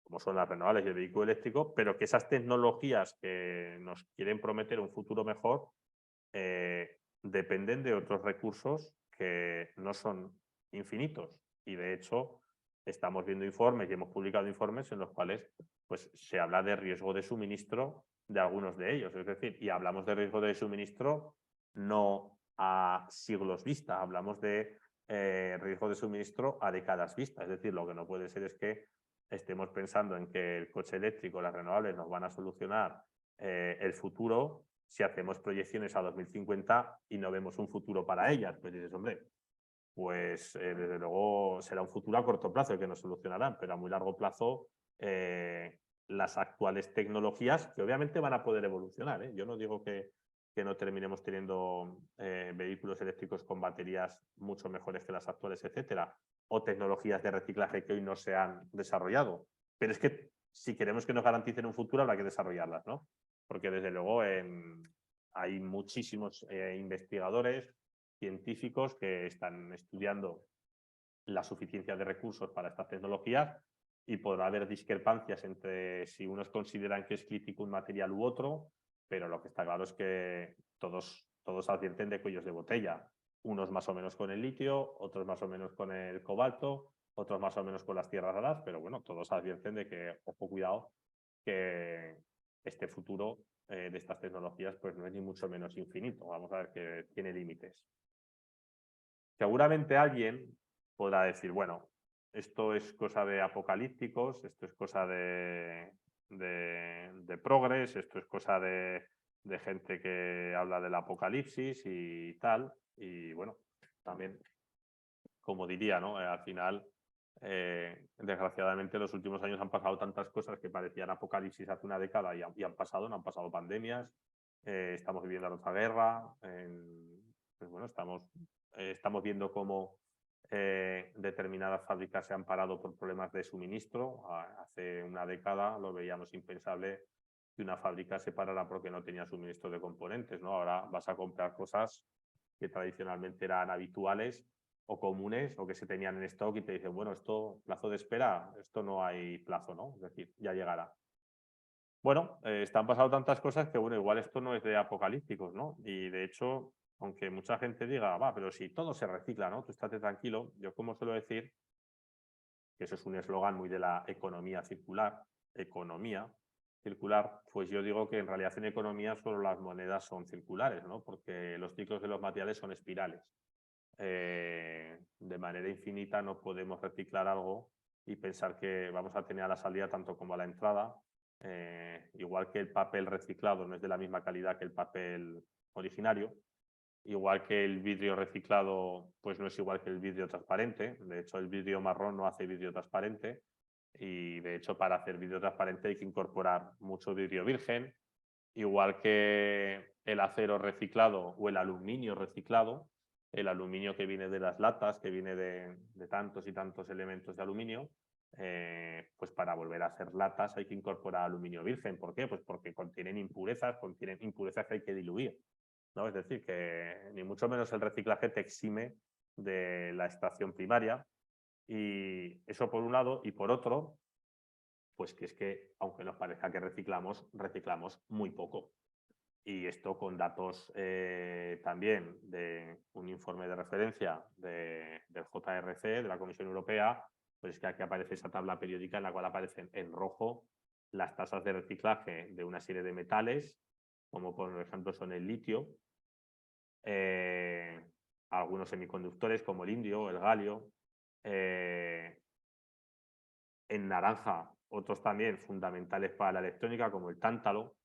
[SPEAKER 3] como son las renovables y el vehículo eléctrico, pero que esas tecnologías que nos quieren prometer un futuro mejor dependen de otros recursos que no son infinitos. Y de hecho, estamos viendo informes y hemos publicado informes en los cuales pues, se habla de riesgo de suministro de algunos de ellos. Es decir, y hablamos de riesgo de suministro no a siglos vista, hablamos de riesgo de suministro a décadas vista. Es decir, lo que no puede ser es que estemos pensando en que el coche eléctrico, las renovables nos van a solucionar el futuro si hacemos proyecciones a 2050 y no vemos un futuro para ellas. Pues dices, hombre, pues desde luego será un futuro a corto plazo el que nos solucionarán, pero a muy largo plazo las actuales tecnologías, que obviamente van a poder evolucionar, ¿eh? Yo no digo que no terminemos teniendo vehículos eléctricos con baterías mucho mejores que las actuales, etcétera, o tecnologías de reciclaje que hoy no se han desarrollado. Pero es que si queremos que nos garanticen un futuro habrá que desarrollarlas, ¿no? Porque desde luego hay muchísimos investigadores, científicos que están estudiando la suficiencia de recursos para estas tecnologías y podrá haber discrepancias entre si unos consideran que es crítico un material u otro, pero lo que está claro es que todos advierten de cuellos de botella. Unos más o menos con el litio, otros más o menos con el cobalto, otros más o menos con las tierras raras, pero bueno, todos advierten de que, ojo, cuidado, que este futuro de estas tecnologías pues no es ni mucho menos infinito. Vamos a ver que tiene límites. Seguramente alguien podrá decir, bueno, esto es cosa de apocalípticos, esto es cosa de progres, esto es cosa de gente que habla del apocalipsis y tal. Y bueno, también, como diría, ¿no? Al final, desgraciadamente, los últimos años han pasado tantas cosas que parecían apocalipsis hace una década y han pasado, no han pasado pandemias, estamos viviendo otra guerra, pues bueno, estamos viendo cómo determinadas fábricas se han parado por problemas de suministro. Hace una década lo veíamos impensable que una fábrica se parara porque no tenía suministro de componentes, ¿no? Ahora vas a comprar cosas que tradicionalmente eran habituales o comunes o que se tenían en stock y te dicen, bueno, esto, plazo de espera, esto no hay plazo, ¿no? Es decir, ya llegará. Bueno, están pasando tantas cosas que, bueno, igual esto no es de apocalípticos, ¿no? Y de hecho, aunque mucha gente diga, va, pero si todo se recicla, ¿no? Tú estate tranquilo. Yo como suelo decir, que eso es un eslogan muy de la economía circular, pues yo digo que en realidad en economía solo las monedas son circulares, ¿no? Porque los ciclos de los materiales son espirales. De manera infinita no podemos reciclar algo y pensar que vamos a tener a la salida tanto como a la entrada. Igual que el papel reciclado no es de la misma calidad que el papel originario, igual que el vidrio reciclado pues no es igual que el vidrio transparente. De hecho, el vidrio marrón no hace vidrio transparente y de hecho para hacer vidrio transparente hay que incorporar mucho vidrio virgen, igual que el acero reciclado o el aluminio reciclado. El aluminio que viene de las latas, que viene de tantos y tantos elementos de aluminio, pues para volver a hacer latas hay que incorporar aluminio virgen. ¿Por qué? Pues porque contienen impurezas que hay que diluir, ¿no? Es decir, que ni mucho menos el reciclaje te exime de la extracción primaria. Y eso por un lado. Y por otro, pues que es que, aunque nos parezca que reciclamos muy poco. Y esto con datos también de un informe de referencia del JRC, de la Comisión Europea, pues es que aquí aparece esa tabla periódica en la cual aparecen en rojo las tasas de reciclaje de una serie de metales, como por ejemplo son el litio, algunos semiconductores como el indio o el galio, en naranja otros también fundamentales para la electrónica como el tántalo,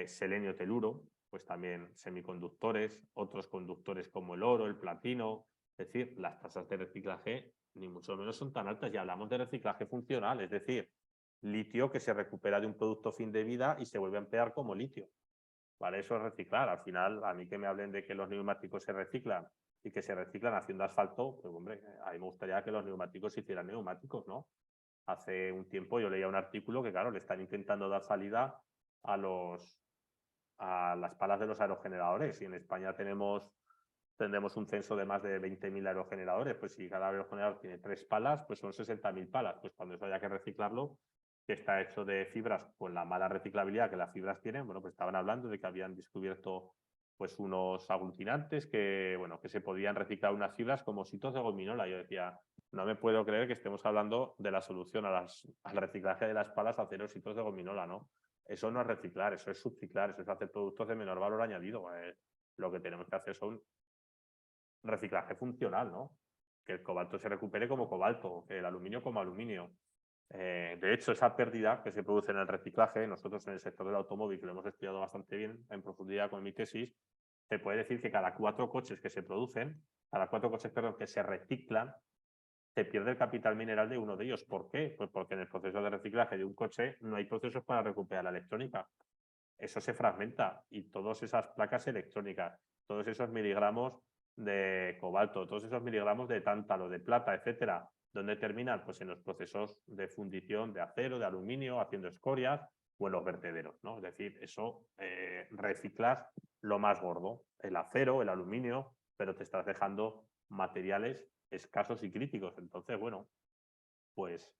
[SPEAKER 3] selenio, teluro, pues también semiconductores, otros conductores como el oro, el platino. Es decir, las tasas de reciclaje ni mucho menos son tan altas y hablamos de reciclaje funcional, es decir, litio que se recupera de un producto fin de vida y se vuelve a emplear como litio. Vale, eso es reciclar. Al final, a mí que me hablen de que los neumáticos se reciclan y que se reciclan haciendo asfalto, pues hombre, a mí me gustaría que los neumáticos se hicieran neumáticos, ¿no? Hace un tiempo yo leía un artículo que, claro, le están intentando dar salida a las palas de los aerogeneradores. Y en España tendremos un censo de más de 20.000 aerogeneradores. Pues si cada aerogenerador tiene 3 palas, pues son 60.000 palas. Pues cuando eso haya que reciclarlo, que está hecho de fibras con la mala reciclabilidad que las fibras tienen, bueno, pues estaban hablando de que habían descubierto pues unos aglutinantes que, bueno, que se podían reciclar unas fibras como ositos de gominola. Yo decía, no me puedo creer que estemos hablando de la solución al reciclaje de las palas a hacer ositos de gominola, ¿no? Eso no es reciclar, eso es subciclar, eso es hacer productos de menor valor añadido. Lo que tenemos que hacer son reciclaje funcional, ¿no? Que el cobalto se recupere como cobalto, que el aluminio como aluminio. De hecho, esa pérdida que se produce en el reciclaje, nosotros en el sector del automóvil, que lo hemos estudiado bastante bien en profundidad con mi tesis, se puede decir que cada 4 coches que se producen, cada 4 coches, perdón, que se reciclan, se pierde el capital mineral de uno de ellos. ¿Por qué? Pues porque en el proceso de reciclaje de un coche no hay procesos para recuperar la electrónica. Eso se fragmenta y todas esas placas electrónicas, todos esos miligramos de cobalto, todos esos miligramos de tántalo, de plata, etcétera, ¿dónde terminan? Pues en los procesos de fundición de acero, de aluminio, haciendo escorias o en los vertederos, ¿no? Es decir, eso reciclas lo más gordo, el acero, el aluminio, pero te estás dejando materiales escasos y críticos. Entonces, bueno, pues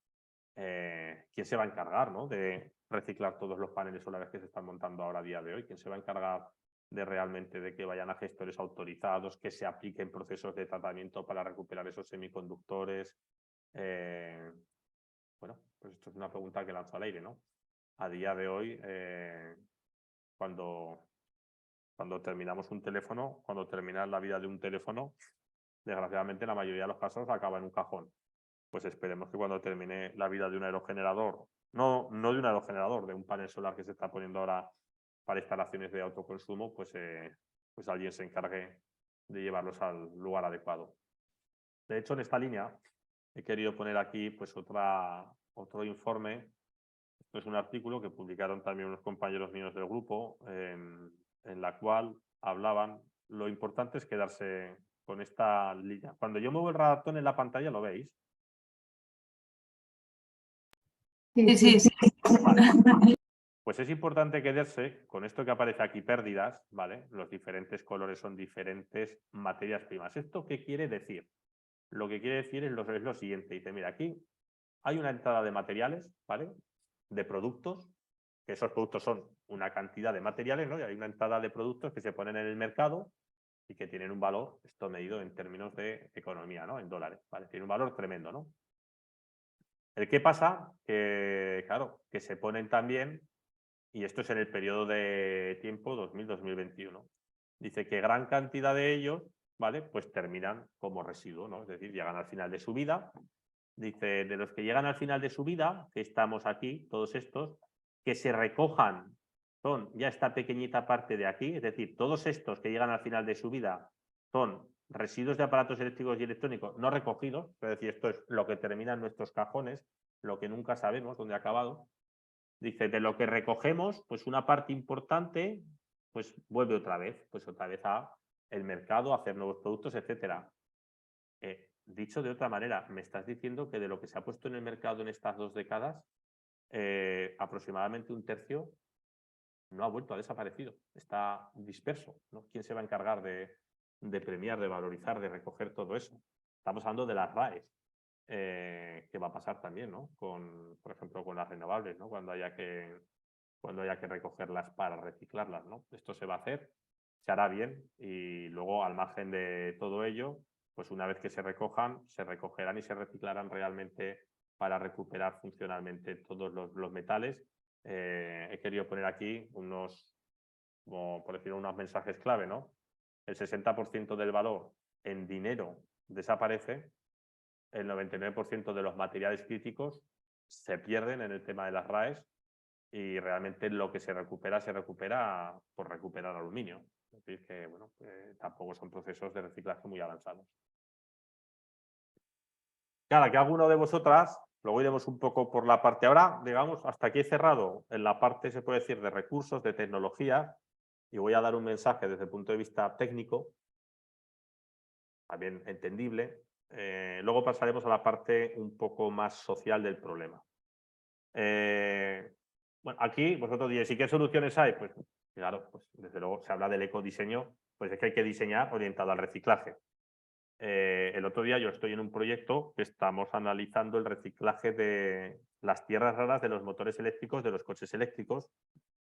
[SPEAKER 3] ¿quién se va a encargar, ¿no? de reciclar todos los paneles solares que se están montando ahora a día de hoy? ¿Quién se va a encargar de realmente de que vayan a gestores autorizados, que se apliquen procesos de tratamiento para recuperar esos semiconductores? Bueno, pues esto es una pregunta que lanzo al aire, ¿no? A día de hoy, cuando terminamos un teléfono, cuando termina la vida de un teléfono, desgraciadamente en la mayoría de los casos acaba en un cajón. Pues esperemos que cuando termine la vida de un aerogenerador, no de un aerogenerador, de un panel solar que se está poniendo ahora para instalaciones de autoconsumo, pues alguien se encargue de llevarlos al lugar adecuado. De hecho, en esta línea he querido poner aquí pues otro informe. Esto es un artículo que publicaron también unos compañeros míos del grupo, en la cual hablaban, lo importante es quedarse con esta línea. Cuando yo muevo el ratón en la pantalla, ¿lo veis?
[SPEAKER 2] Sí.
[SPEAKER 3] Vale. Pues es importante quedarse con esto que aparece aquí, pérdidas, ¿vale? Los diferentes colores son diferentes materias primas. ¿Esto qué quiere decir? Lo que quiere decir es lo siguiente. Dice, mira, aquí hay una entrada de materiales, ¿vale? De productos, que esos productos son una cantidad de materiales, ¿no? Y hay una entrada de productos que se ponen en el mercado y que tienen un valor, esto medido en términos de economía, ¿no? En dólares, ¿vale? Tiene un valor tremendo, ¿no? ¿El qué pasa? Que, claro, que se ponen también, y esto es en el periodo de tiempo 2000-2021, dice que gran cantidad de ellos, ¿vale? Pues terminan como residuo, ¿no? Es decir, llegan al final de su vida. Dice, de los que llegan al final de su vida, que estamos aquí, todos estos, que se recojan, son ya esta pequeñita parte de aquí, es decir, todos estos que llegan al final de su vida son residuos de aparatos eléctricos y electrónicos no recogidos, es decir, esto es lo que termina en nuestros cajones, lo que nunca sabemos dónde ha acabado. Dice, de lo que recogemos, pues una parte importante, pues vuelve otra vez a el mercado, a hacer nuevos productos, etcétera. Dicho de otra manera, me estás diciendo que de lo que se ha puesto en el mercado en estas 2 décadas, aproximadamente un tercio no ha vuelto, ha desaparecido, está disperso, ¿no? ¿Quién se va a encargar de premiar, de valorizar, de recoger todo eso? Estamos hablando de las RAEs, que va a pasar también, ¿no? Por ejemplo, con las renovables, ¿no? Cuando haya que recogerlas para reciclarlas, ¿no? Esto se va a hacer, se hará bien y luego al margen de todo ello, pues una vez que se recojan, se recogerán y se reciclarán realmente para recuperar funcionalmente todos los metales. He querido poner aquí unos, como por decirlo, unos mensajes clave, ¿no? El 60% del valor en dinero desaparece, el 99% de los materiales críticos se pierden en el tema de las RAEs y realmente lo que se recupera por recuperar aluminio. Es decir, que bueno, tampoco son procesos de reciclaje muy avanzados. Claro, que alguno de vosotras, luego iremos un poco por la parte ahora, digamos, hasta aquí he cerrado en la parte, se puede decir, de recursos, de tecnología, y voy a dar un mensaje desde el punto de vista técnico, también entendible. Luego pasaremos a la parte un poco más social del problema. Bueno, aquí vosotros diréis, ¿y qué soluciones hay? Pues claro, pues desde luego se habla del ecodiseño, pues es que hay que diseñar orientado al reciclaje. El otro día yo estoy en un proyecto que estamos analizando el reciclaje de las tierras raras de los motores eléctricos de los coches eléctricos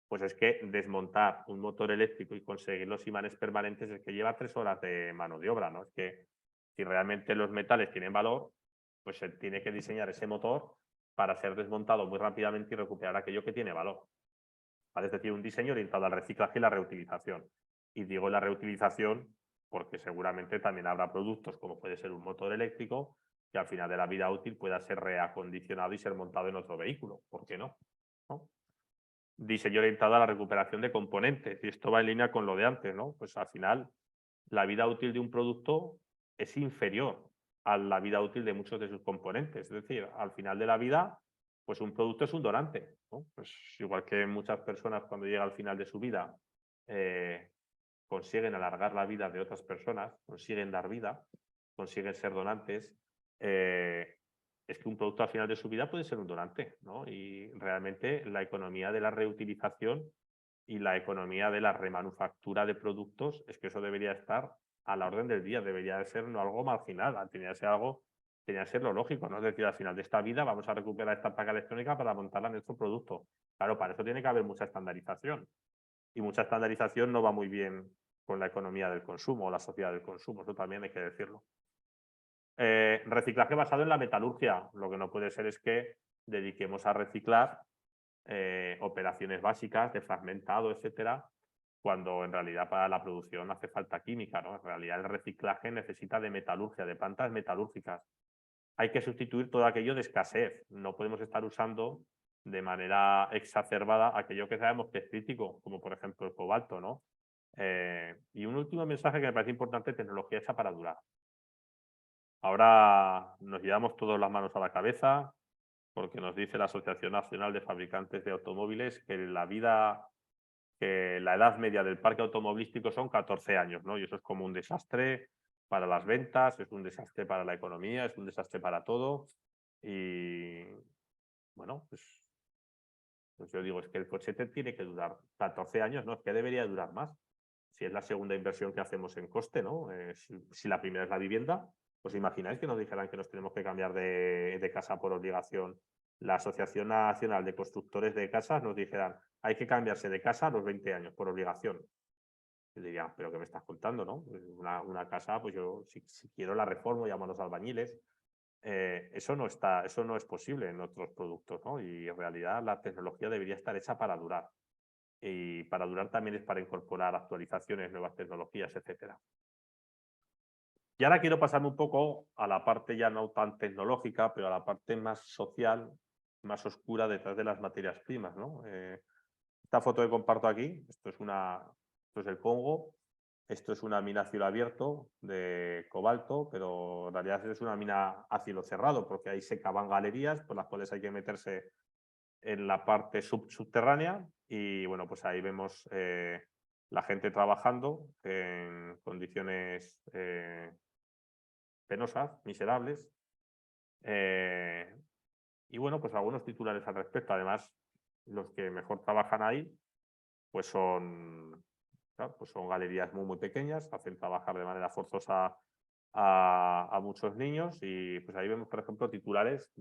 [SPEAKER 3] pues es que desmontar un motor eléctrico y conseguir los imanes permanentes es que lleva 3 horas de mano de obra, ¿no? Es que si realmente los metales tienen valor, pues se tiene que diseñar ese motor para ser desmontado muy rápidamente y recuperar aquello que tiene valor. ¿Vale? Es decir, un diseño orientado al reciclaje y la reutilización. Y digo la reutilización porque seguramente también habrá productos, como puede ser un motor eléctrico, que al final de la vida útil pueda ser reacondicionado y ser montado en otro vehículo. ¿Por qué no? ¿No? Diseño orientado a la recuperación de componentes. Y esto va en línea con lo de antes, ¿no? Pues al final, la vida útil de un producto es inferior a la vida útil de muchos de sus componentes. Es decir, al final de la vida, pues un producto es un donante, ¿no? Pues igual que muchas personas cuando llega al final de su vida consiguen alargar la vida de otras personas, consiguen dar vida, consiguen ser donantes, es que un producto al final de su vida puede ser un donante, ¿no? Y realmente la economía de la reutilización y la economía de la remanufactura de productos, es que eso debería estar a la orden del día, debería de ser no algo marginal, tenía que ser algo, tenía que ser lo lógico, ¿no? Es decir, al final de esta vida vamos a recuperar esta placa electrónica para montarla en nuestro producto. Claro, para eso tiene que haber mucha estandarización. Y mucha estandarización no va muy bien con la economía del consumo o la sociedad del consumo, eso también hay que decirlo. Reciclaje basado en la metalurgia. Lo que no puede ser es que dediquemos a reciclar operaciones básicas de fragmentado, etcétera, cuando en realidad para la producción hace falta química, ¿no? En realidad el reciclaje necesita de metalurgia, de plantas metalúrgicas. Hay que sustituir todo aquello de escasez. No podemos estar usando de manera exacerbada aquello que sabemos que es crítico, como por ejemplo el cobalto, ¿no? Y un último mensaje que me parece importante: tecnología hecha para durar. Ahora nos llevamos todas las manos a la cabeza porque nos dice la Asociación Nacional de Fabricantes de Automóviles que la edad media del parque automovilístico son 14 años, ¿no? Y eso es como un desastre para las ventas, es un desastre para la economía, es un desastre para todo. Y bueno, pues yo digo, es que el coche tiene que durar 14 años, ¿no? Es que debería durar más. Si es la segunda inversión que hacemos en coste, ¿no? Si la primera es la vivienda, ¿os imagináis que nos dijeran que nos tenemos que cambiar de casa por obligación? La Asociación Nacional de Constructores de Casas nos dijeran, hay que cambiarse de casa a los 20 años por obligación. Yo diría, pero ¿qué me estás contando, no? Una casa, pues yo si quiero la reformo, llamo a los albañiles. Eso no es posible en otros productos, ¿no? Y en realidad la tecnología debería estar hecha para durar. Y para durar también es para incorporar actualizaciones, nuevas tecnologías, etcétera. Y ahora quiero pasarme un poco a la parte ya no tan tecnológica, pero a la parte más social, más oscura detrás de las materias primas, ¿no? Esta foto que comparto aquí, esto es el Congo, esto es una mina a cielo abierto de cobalto, pero en realidad es una mina a cielo cerrado, porque ahí se cavan galerías por las cuales hay que meterse en la parte subterránea y bueno, pues ahí vemos la gente trabajando en condiciones penosas, miserables. Y bueno, pues algunos titulares al respecto. Además, los que mejor trabajan ahí, pues son galerías muy pequeñas, hacen trabajar de manera forzosa a muchos niños y pues ahí vemos, por ejemplo, titulares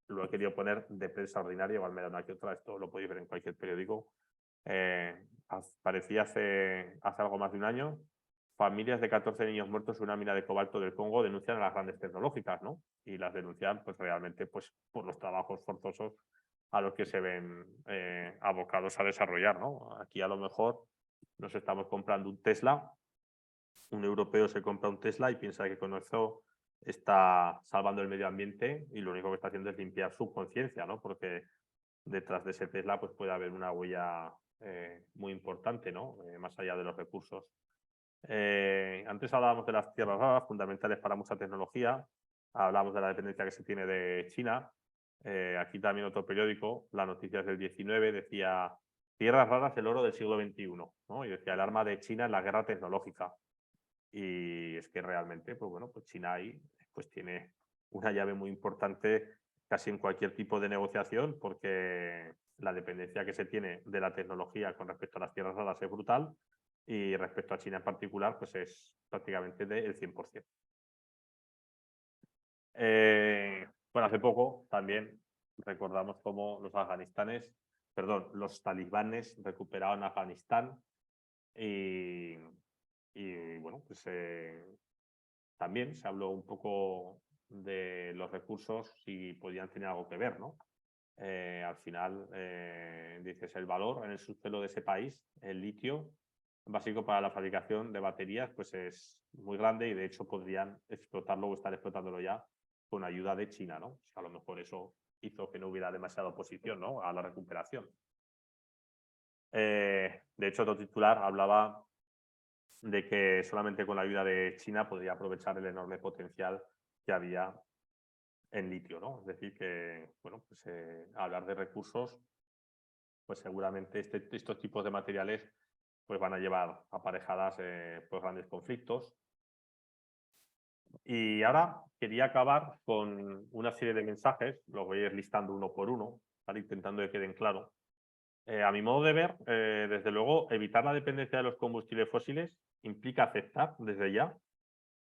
[SPEAKER 3] lo he querido poner de prensa ordinaria, igual me da una que otra, esto lo podéis ver en cualquier periódico. Parecía hace algo más de un año, familias de 14 niños muertos en una mina de cobalto del Congo denuncian a las grandes tecnológicas, ¿no? Y las denuncian pues realmente pues, por los trabajos forzosos a los que se ven abocados a desarrollar, ¿no? Aquí a lo mejor nos estamos comprando un Tesla, un europeo se compra un Tesla y piensa que con eso está salvando el medio ambiente y lo único que está haciendo es limpiar su conciencia, ¿no? Porque detrás de ese Tesla pues puede haber una huella muy importante, ¿no? Más allá de los recursos. Antes hablábamos de las tierras raras, fundamentales para mucha tecnología. Hablábamos de la dependencia que se tiene de China. Aquí también otro periódico, las noticias del 19, decía tierras raras, el oro del siglo XXI, ¿no? Y decía el arma de China en la guerra tecnológica. Y es que realmente, pues bueno, pues China ahí pues tiene una llave muy importante casi en cualquier tipo de negociación, porque la dependencia que se tiene de la tecnología con respecto a las tierras raras es brutal y respecto a China en particular, pues es prácticamente del 100%. Bueno, hace poco también recordamos cómo los afganistanes los talibanes recuperaron Afganistán y bueno, pues también se habló un poco de los recursos si podían tener algo que ver, ¿no? Al final, dices, el valor en el subsuelo de ese país, el litio, básico para la fabricación de baterías, pues es muy grande y de hecho podrían explotarlo o estar explotándolo ya con ayuda de China, ¿no? O sea, a lo mejor eso hizo que no hubiera demasiada oposición, ¿no?, a la recuperación. De hecho, otro titular hablaba de que solamente con la ayuda de China podría aprovechar el enorme potencial que había en litio, ¿no? Es decir, que, bueno, pues hablar de recursos, pues seguramente estos tipos de materiales pues van a llevar aparejadas pues grandes conflictos. Y ahora quería acabar con una serie de mensajes, los voy a ir listando uno por uno, para intentando que queden claros. A mi modo de ver, desde luego, evitar la dependencia de los combustibles fósiles implica aceptar desde ya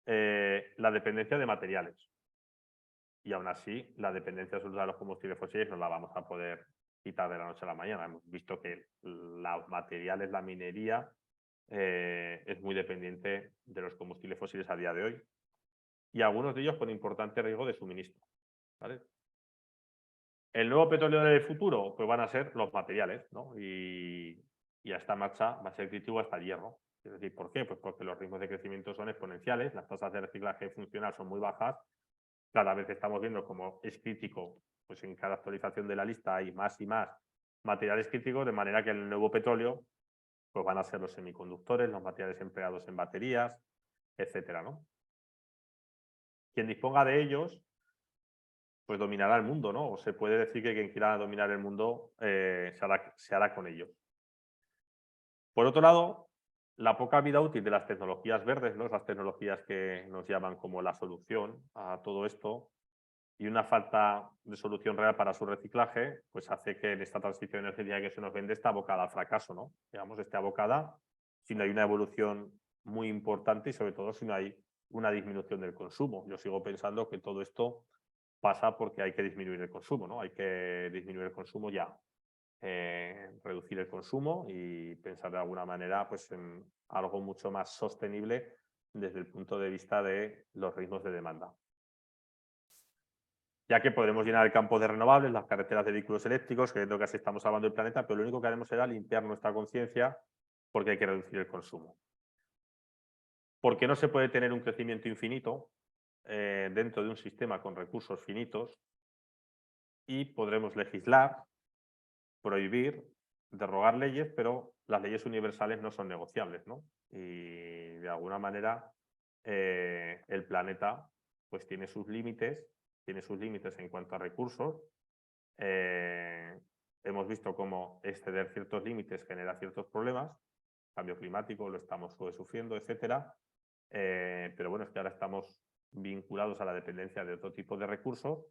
[SPEAKER 3] la dependencia de materiales. Y aún así, la dependencia absoluta de los combustibles fósiles no la vamos a poder quitar de la noche a la mañana. Hemos visto que los materiales, la minería, es muy dependiente de los combustibles fósiles a día de hoy. Y algunos de ellos con importante riesgo de suministro, ¿vale? El nuevo petróleo del futuro, pues van a ser los materiales, ¿no? Y a esta marcha va a ser crítico hasta el hierro. Es decir, ¿por qué? Pues porque los ritmos de crecimiento son exponenciales, las tasas de reciclaje funcional son muy bajas. Cada vez estamos viendo cómo es crítico, pues en cada actualización de la lista hay más y más materiales críticos, de manera que el nuevo petróleo pues van a ser los semiconductores, los materiales empleados en baterías, etcétera, ¿no? Quien disponga de ellos, pues dominará el mundo, ¿no? O se puede decir que quien quiera dominar el mundo se hará con ellos. Por otro lado, la poca vida útil de las tecnologías verdes, ¿no?, las tecnologías que nos llaman como la solución a todo esto, y una falta de solución real para su reciclaje, pues hace que en esta transición energética que se nos vende esté abocada al fracaso, ¿no? Digamos, esté abocada si no hay una evolución muy importante y sobre todo si no hay una disminución del consumo. Yo sigo pensando que todo esto pasa porque hay que disminuir el consumo, ¿no? Hay que disminuir el consumo ya, reducir el consumo y pensar de alguna manera pues en algo mucho más sostenible desde el punto de vista de los ritmos de demanda. Ya que podremos llenar el campo de renovables, las carreteras de vehículos eléctricos, que es lo que así estamos salvando el planeta, pero lo único que haremos será limpiar nuestra conciencia porque hay que reducir el consumo. Porque no se puede tener un crecimiento infinito dentro de un sistema con recursos finitos y podremos legislar, prohibir, derogar leyes, pero las leyes universales no son negociables, ¿no? Y de alguna manera el planeta pues tiene sus límites en cuanto a recursos. Hemos visto cómo exceder ciertos límites genera ciertos problemas, cambio climático, lo estamos sufriendo, etcétera. Pero bueno, es que ahora estamos vinculados a la dependencia de otro tipo de recursos.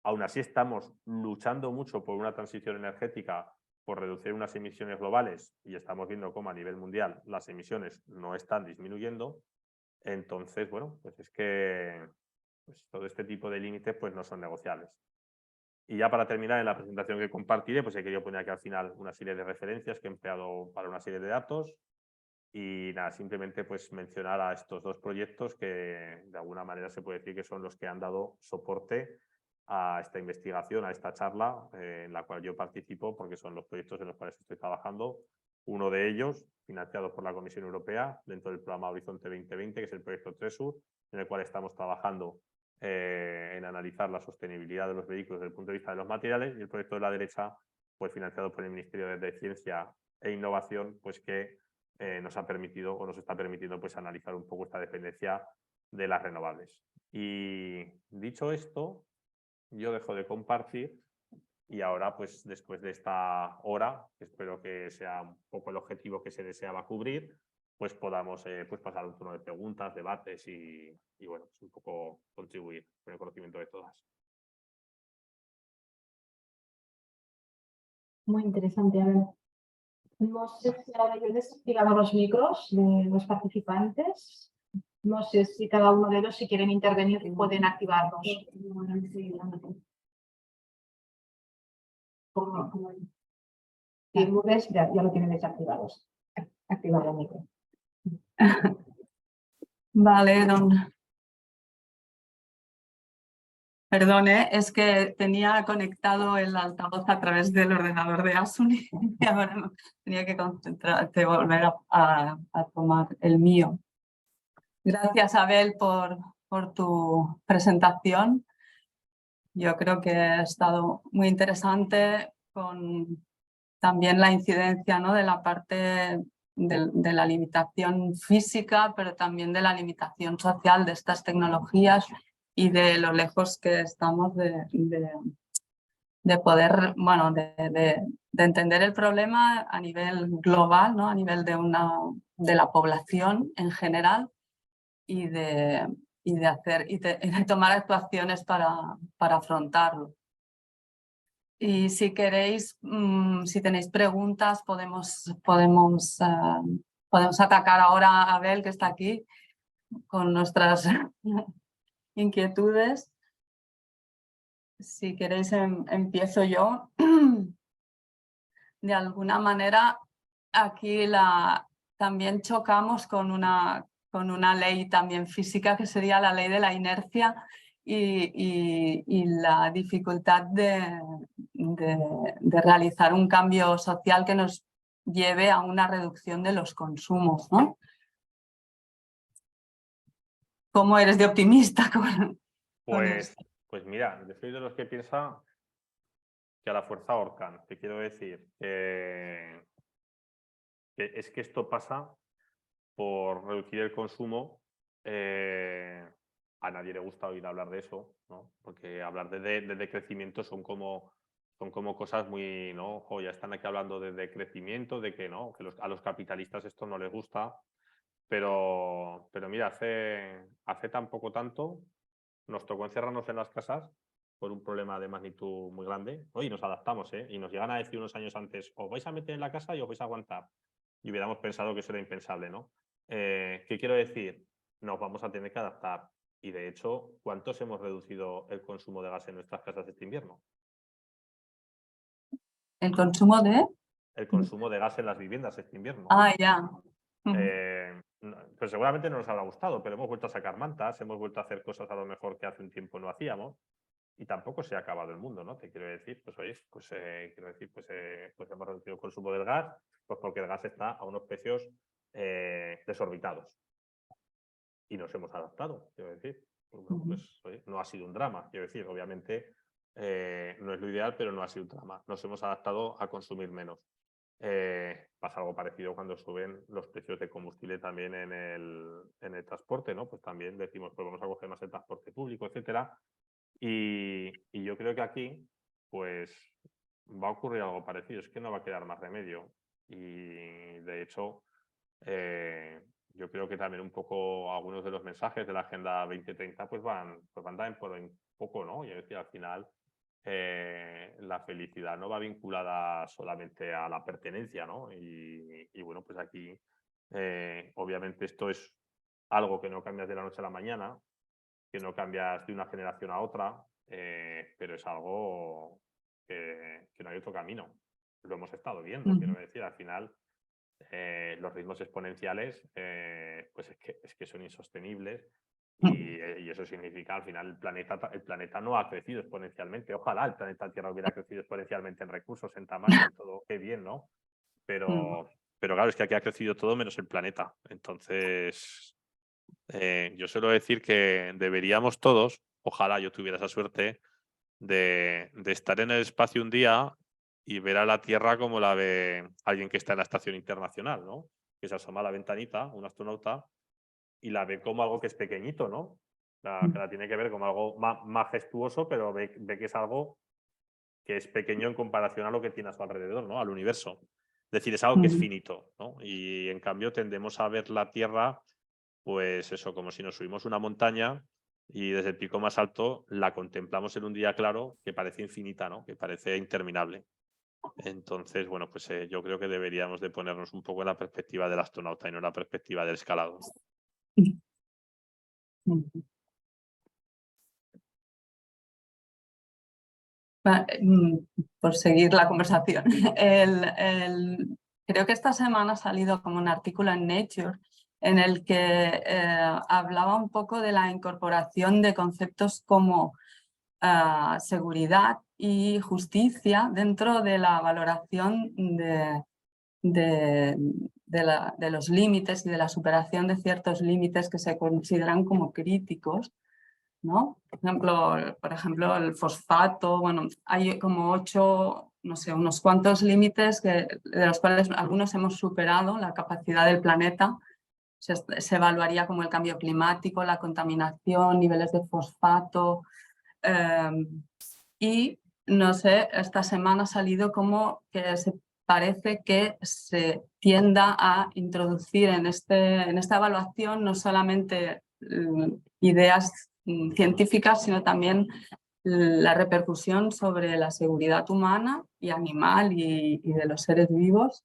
[SPEAKER 3] Aún así estamos luchando mucho por una transición energética, por reducir unas emisiones globales y estamos viendo cómo a nivel mundial las emisiones no están disminuyendo. Entonces, bueno, pues es que pues todo este tipo de límites pues no son negociables. Y ya para terminar, en la presentación que compartiré, pues he querido poner aquí al final una serie de referencias que he empleado para una serie de datos. Y nada, simplemente pues mencionar a estos dos proyectos que de alguna manera se puede decir que son los que han dado soporte a esta investigación, a esta charla en la cual yo participo porque son los proyectos en los cuales estoy trabajando. Uno de ellos, financiado por la Comisión Europea dentro del programa Horizonte 2020, que es el proyecto TRESUR, en el cual estamos trabajando en analizar la sostenibilidad de los vehículos desde el punto de vista de los materiales, y el proyecto de la derecha, pues financiado por el Ministerio de Ciencia e Innovación, pues que nos ha permitido o nos está permitiendo pues analizar un poco esta dependencia de las renovables. Y dicho esto, yo dejo de compartir y ahora pues después de esta hora, que espero que sea un poco el objetivo que se deseaba cubrir, pues podamos pues pasar un turno de preguntas, debates y bueno, pues un poco contribuir con el conocimiento de todas.
[SPEAKER 1] Muy interesante. A ver, no sé si ahora yo he desactivado los micros de los participantes. No sé si cada uno de ellos, si quieren intervenir, pueden activarlos. Y Lourdes ya lo tiene desactivado. Activado el micro.
[SPEAKER 2] Vale, Perdone, es que tenía conectado el altavoz a través del ordenador de Asun y ahora tenía que concentrarte, volver a tomar el mío. Gracias, Abel, por tu presentación. Yo creo que ha estado muy interesante con también la incidencia, ¿no?, de la parte de la limitación física, pero también de la limitación social de estas tecnologías y de lo lejos que estamos de poder, bueno, de entender el problema a nivel global, ¿no?, a nivel de la población en general y de tomar actuaciones para afrontarlo. Y si queréis, si tenéis preguntas, podemos atacar ahora a Abel, que está aquí, con nuestras inquietudes. Si queréis, empiezo yo. De alguna manera, aquí también chocamos con una ley también física, que sería la ley de la inercia y la dificultad de realizar un cambio social que nos lleve a una reducción de los consumos, ¿no? ¿Cómo eres de optimista con esto?
[SPEAKER 3] Pues mira, yo soy de los que piensa que a la fuerza ahorcan. Te quiero decir que es que esto pasa por reducir el consumo. A nadie le gusta oír hablar de eso, ¿no? Porque hablar de decrecimiento son como cosas muy, ¿no? Ojo, ya están aquí hablando de decrecimiento, de que no, que a los capitalistas esto no les gusta. Pero mira, hace tampoco tanto nos tocó encerrarnos en las casas por un problema de magnitud muy grande. Hoy nos adaptamos, ¿eh? Y nos llegan a decir unos años antes, os vais a meter en la casa y os vais a aguantar. Y hubiéramos pensado que eso era impensable, ¿no? ¿Qué quiero decir? Nos vamos a tener que adaptar. Y de hecho, ¿cuántos hemos reducido el consumo de gas en nuestras casas este invierno?
[SPEAKER 2] ¿El consumo de?
[SPEAKER 3] El consumo de gas en las viviendas este invierno.
[SPEAKER 2] Ah, ya.
[SPEAKER 3] Pues seguramente no nos habrá gustado, pero hemos vuelto a sacar mantas, hemos vuelto a hacer cosas a lo mejor que hace un tiempo no hacíamos y tampoco se ha acabado el mundo, ¿no? Te quiero decir, pues oye, pues hemos reducido el consumo del gas, pues porque el gas está a unos precios desorbitados y nos hemos adaptado, quiero decir. Pues oye, no ha sido un drama, quiero decir, obviamente no es lo ideal, pero no ha sido un drama. Nos hemos adaptado a consumir menos. Pasa algo parecido cuando suben los precios de combustible también en el transporte, ¿no? Pues también decimos, pues vamos a coger más el transporte público, etcétera. Y yo creo que aquí, pues, va a ocurrir algo parecido. Es que no va a quedar más remedio. Y, de hecho, yo creo que también un poco algunos de los mensajes de la Agenda 2030 pues van también por un poco, ¿no? Y es decir, al final la felicidad no va vinculada solamente a la pertenencia, ¿no? Y bueno, pues aquí obviamente esto es algo que no cambias de la noche a la mañana, que no cambias de una generación a otra, pero es algo que no hay otro camino. Lo hemos estado viendo, quiero decir, al final los ritmos exponenciales pues es que son insostenibles. Y eso significa, al final, el planeta no ha crecido exponencialmente. Ojalá el planeta Tierra hubiera crecido exponencialmente en recursos, en tamaño, en todo. Qué bien, ¿no? Pero claro, es que aquí ha crecido todo menos el planeta. Entonces, yo suelo decir que deberíamos todos, ojalá yo tuviera esa suerte, de estar en el espacio un día y ver a la Tierra como la ve alguien que está en la estación internacional, ¿no? Que se asoma a la ventanita, un astronauta, y la ve como algo que es pequeñito, ¿no? Que la tiene que ver como algo majestuoso, pero ve que es algo que es pequeño en comparación a lo que tiene a su alrededor, ¿no? Al universo. Es decir, es algo que es finito, ¿no? Y en cambio tendemos a ver la Tierra, pues eso, como si nos subimos una montaña y desde el pico más alto la contemplamos en un día claro que parece infinita, ¿no? Que parece interminable. Entonces, bueno, pues yo creo que deberíamos de ponernos un poco en la perspectiva del astronauta y no en la perspectiva del escalador.
[SPEAKER 2] por seguir la conversación. Creo que esta semana ha salido como un artículo en Nature en el que hablaba un poco de la incorporación de conceptos como seguridad y justicia dentro de la valoración de los límites y de la superación de ciertos límites que se consideran como críticos, ¿no? Por ejemplo, el fosfato, bueno, hay como 8, no sé, unos cuantos límites de los cuales algunos hemos superado la capacidad del planeta. Se evaluaría como el cambio climático, la contaminación, niveles de fosfato. Y no sé, esta semana ha salido como que parece que se tienda a introducir en esta evaluación no solamente ideas científicas, sino también la repercusión sobre la seguridad humana y animal y de los seres vivos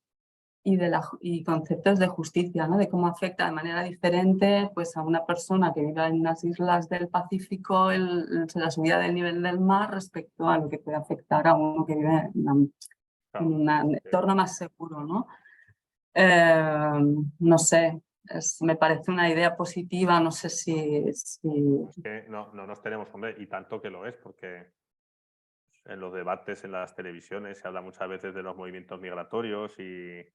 [SPEAKER 2] y conceptos de justicia, ¿no? De cómo afecta de manera diferente pues, a una persona que vive en las islas del Pacífico la subida del nivel del mar respecto a lo que puede afectar a uno que vive en un entorno más seguro, ¿no? No sé, me parece una idea positiva, no sé si...
[SPEAKER 3] Es que no nos tenemos, hombre, y tanto que lo es, porque en los debates, en las televisiones, se habla muchas veces de los movimientos migratorios y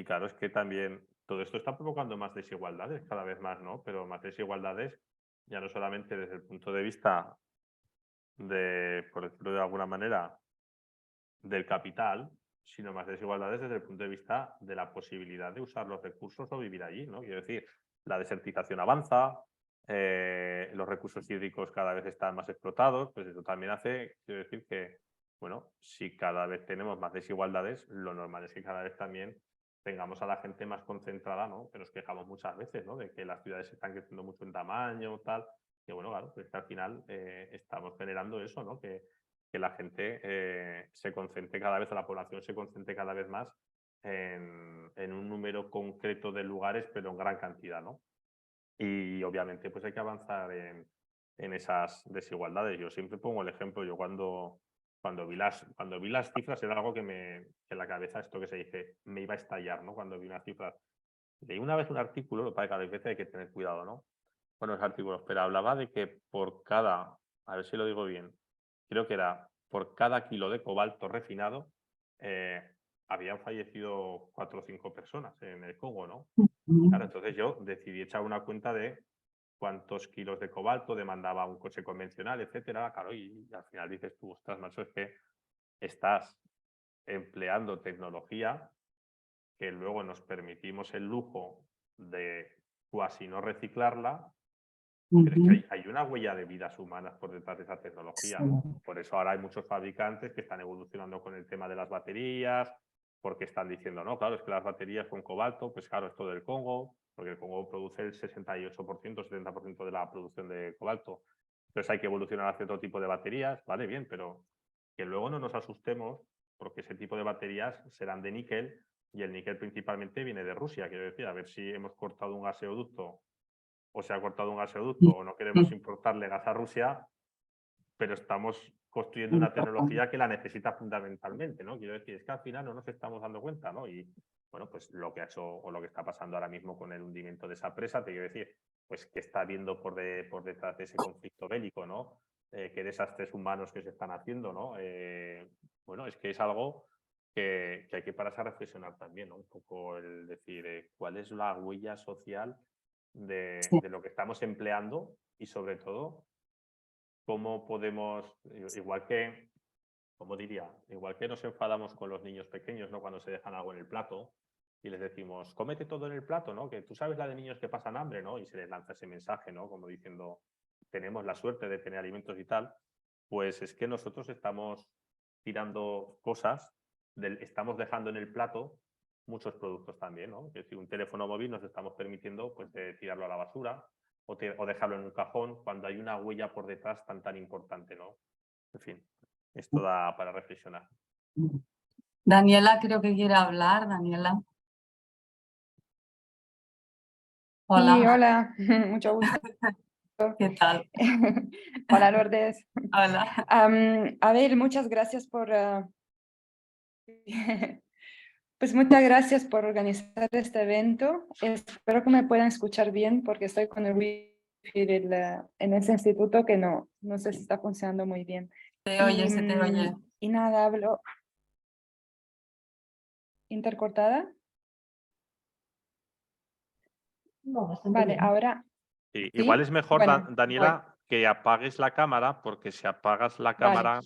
[SPEAKER 3] claro, es que también todo esto está provocando más desigualdades cada vez más, ¿no? Pero más desigualdades ya no solamente desde el punto de vista de, por decirlo de alguna manera, del capital, sino más desigualdades desde el punto de vista de la posibilidad de usar los recursos o vivir allí, ¿no? Quiero decir, la desertización avanza, los recursos hídricos cada vez están más explotados, pues eso también hace, quiero decir que, bueno, si cada vez tenemos más desigualdades, lo normal es que cada vez también tengamos a la gente más concentrada, ¿no? Que nos quejamos muchas veces, ¿no? De que las ciudades están creciendo mucho en tamaño, tal, y bueno, claro, pues que al final estamos generando eso, ¿no? Que la gente se concentre cada vez, la población se concentre cada vez más en un número concreto de lugares, pero en gran cantidad, ¿no? Y obviamente pues hay que avanzar en esas desigualdades. Yo siempre pongo el ejemplo, yo cuando vi las cifras era algo que en la cabeza, esto que se dice, me iba a estallar, ¿no? Cuando vi unas cifras. Leí una vez un artículo, para que cada vez hay que tener cuidado, ¿no? Bueno, los artículos, pero hablaba de que por cada, a ver si lo digo bien, creo que era por cada kilo de cobalto refinado, habían fallecido 4 o 5 personas en el Congo, ¿no? Claro, entonces yo decidí echar una cuenta de cuántos kilos de cobalto demandaba un coche convencional, etcétera. Claro, y al final dices tú, ostras, macho, es que estás empleando tecnología que luego nos permitimos el lujo de cuasi no reciclarla. Pero es que hay una huella de vidas humanas por detrás de esa tecnología. Por eso ahora hay muchos fabricantes que están evolucionando con el tema de las baterías, porque están diciendo, no, claro, es que las baterías con cobalto, pues claro, esto del Congo, porque el Congo produce el 68%, 70% de la producción de cobalto. Entonces hay que evolucionar hacia otro tipo de baterías, vale, bien, pero que luego no nos asustemos porque ese tipo de baterías serán de níquel y el níquel principalmente viene de Rusia. Quiero decir, a ver si hemos cortado un gaseoducto o se ha cortado un gaseoducto o no queremos importarle gas a Rusia, pero estamos construyendo una tecnología que la necesita fundamentalmente, ¿no? Quiero decir, es que al final no nos estamos dando cuenta, ¿no? Y bueno, pues lo que ha hecho o lo que está pasando ahora mismo con el hundimiento de esa presa, te quiero decir, pues que está viendo por detrás de ese conflicto bélico, ¿no? Qué desastres humanos que se están haciendo, ¿no? Bueno, es que es algo que hay que pararse a reflexionar también, ¿no? Un poco el decir cuál es la huella social de lo que estamos empleando y sobre todo cómo podemos, igual que, como diría, igual que nos enfadamos con los niños pequeños, ¿no? Cuando se dejan algo en el plato y les decimos, cómete todo en el plato, ¿no? Que tú sabes la de niños que pasan hambre, ¿no? Y se les lanza ese mensaje, ¿no? Como diciendo, tenemos la suerte de tener alimentos y tal, pues es que nosotros estamos tirando cosas, estamos dejando en el plato muchos productos también, ¿no? Es decir, un teléfono móvil nos estamos permitiendo pues, de tirarlo a la basura o dejarlo en un cajón cuando hay una huella por detrás tan importante, ¿no? En fin, esto da para reflexionar.
[SPEAKER 2] Daniela creo que quiere hablar, Daniela. Hola.
[SPEAKER 4] Sí, hola, mucho gusto.
[SPEAKER 2] ¿Qué tal?
[SPEAKER 4] Hola, Lourdes.
[SPEAKER 2] Hola.
[SPEAKER 4] A ver, muchas gracias por Pues muchas gracias por organizar este evento. Espero que me puedan escuchar bien porque estoy con el wifi en ese instituto que no sé si está funcionando muy bien.
[SPEAKER 2] Te oye, se te oye.
[SPEAKER 4] Y nada, hablo intercortada.
[SPEAKER 1] No, bastante
[SPEAKER 4] Vale,
[SPEAKER 1] bien.
[SPEAKER 4] ahora
[SPEAKER 3] Sí,
[SPEAKER 4] sí.
[SPEAKER 3] igual es mejor,
[SPEAKER 4] Bueno, voy.
[SPEAKER 3] Daniela, que apagues la cámara, porque si apagas la
[SPEAKER 4] Vale,
[SPEAKER 3] cámara,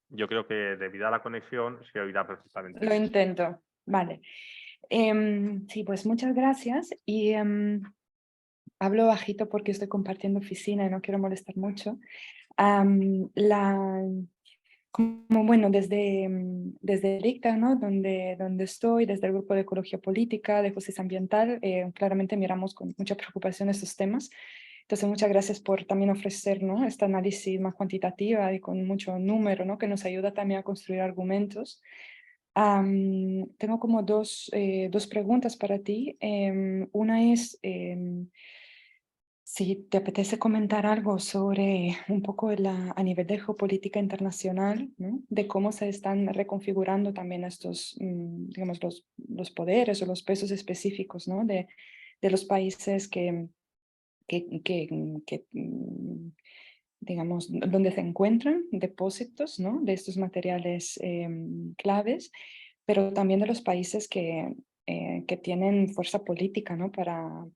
[SPEAKER 3] yo creo que debido a la conexión se oirá perfectamente
[SPEAKER 4] lo
[SPEAKER 3] bien.
[SPEAKER 4] intento. Vale. Sí, pues muchas gracias. Y hablo bajito porque estoy compartiendo oficina y no quiero molestar mucho. Como bueno, desde el ICTA, ¿no? donde estoy, desde el Grupo de Ecología Política, de Justicia Ambiental, claramente miramos con mucha preocupación estos temas. Entonces, muchas gracias por también ofrecer, ¿no? Este análisis más cuantitativa y con mucho número, ¿no? Que nos ayuda también a construir argumentos. Tengo como dos preguntas para ti. Una es si te apetece comentar algo sobre un poco a nivel de geopolítica internacional, ¿no? De cómo se están reconfigurando también estos, digamos, los poderes o los pesos específicos, ¿no? De los países digamos, donde se encuentran depósitos, ¿no? De estos materiales claves, pero también de los países que tienen fuerza política, ¿no? Para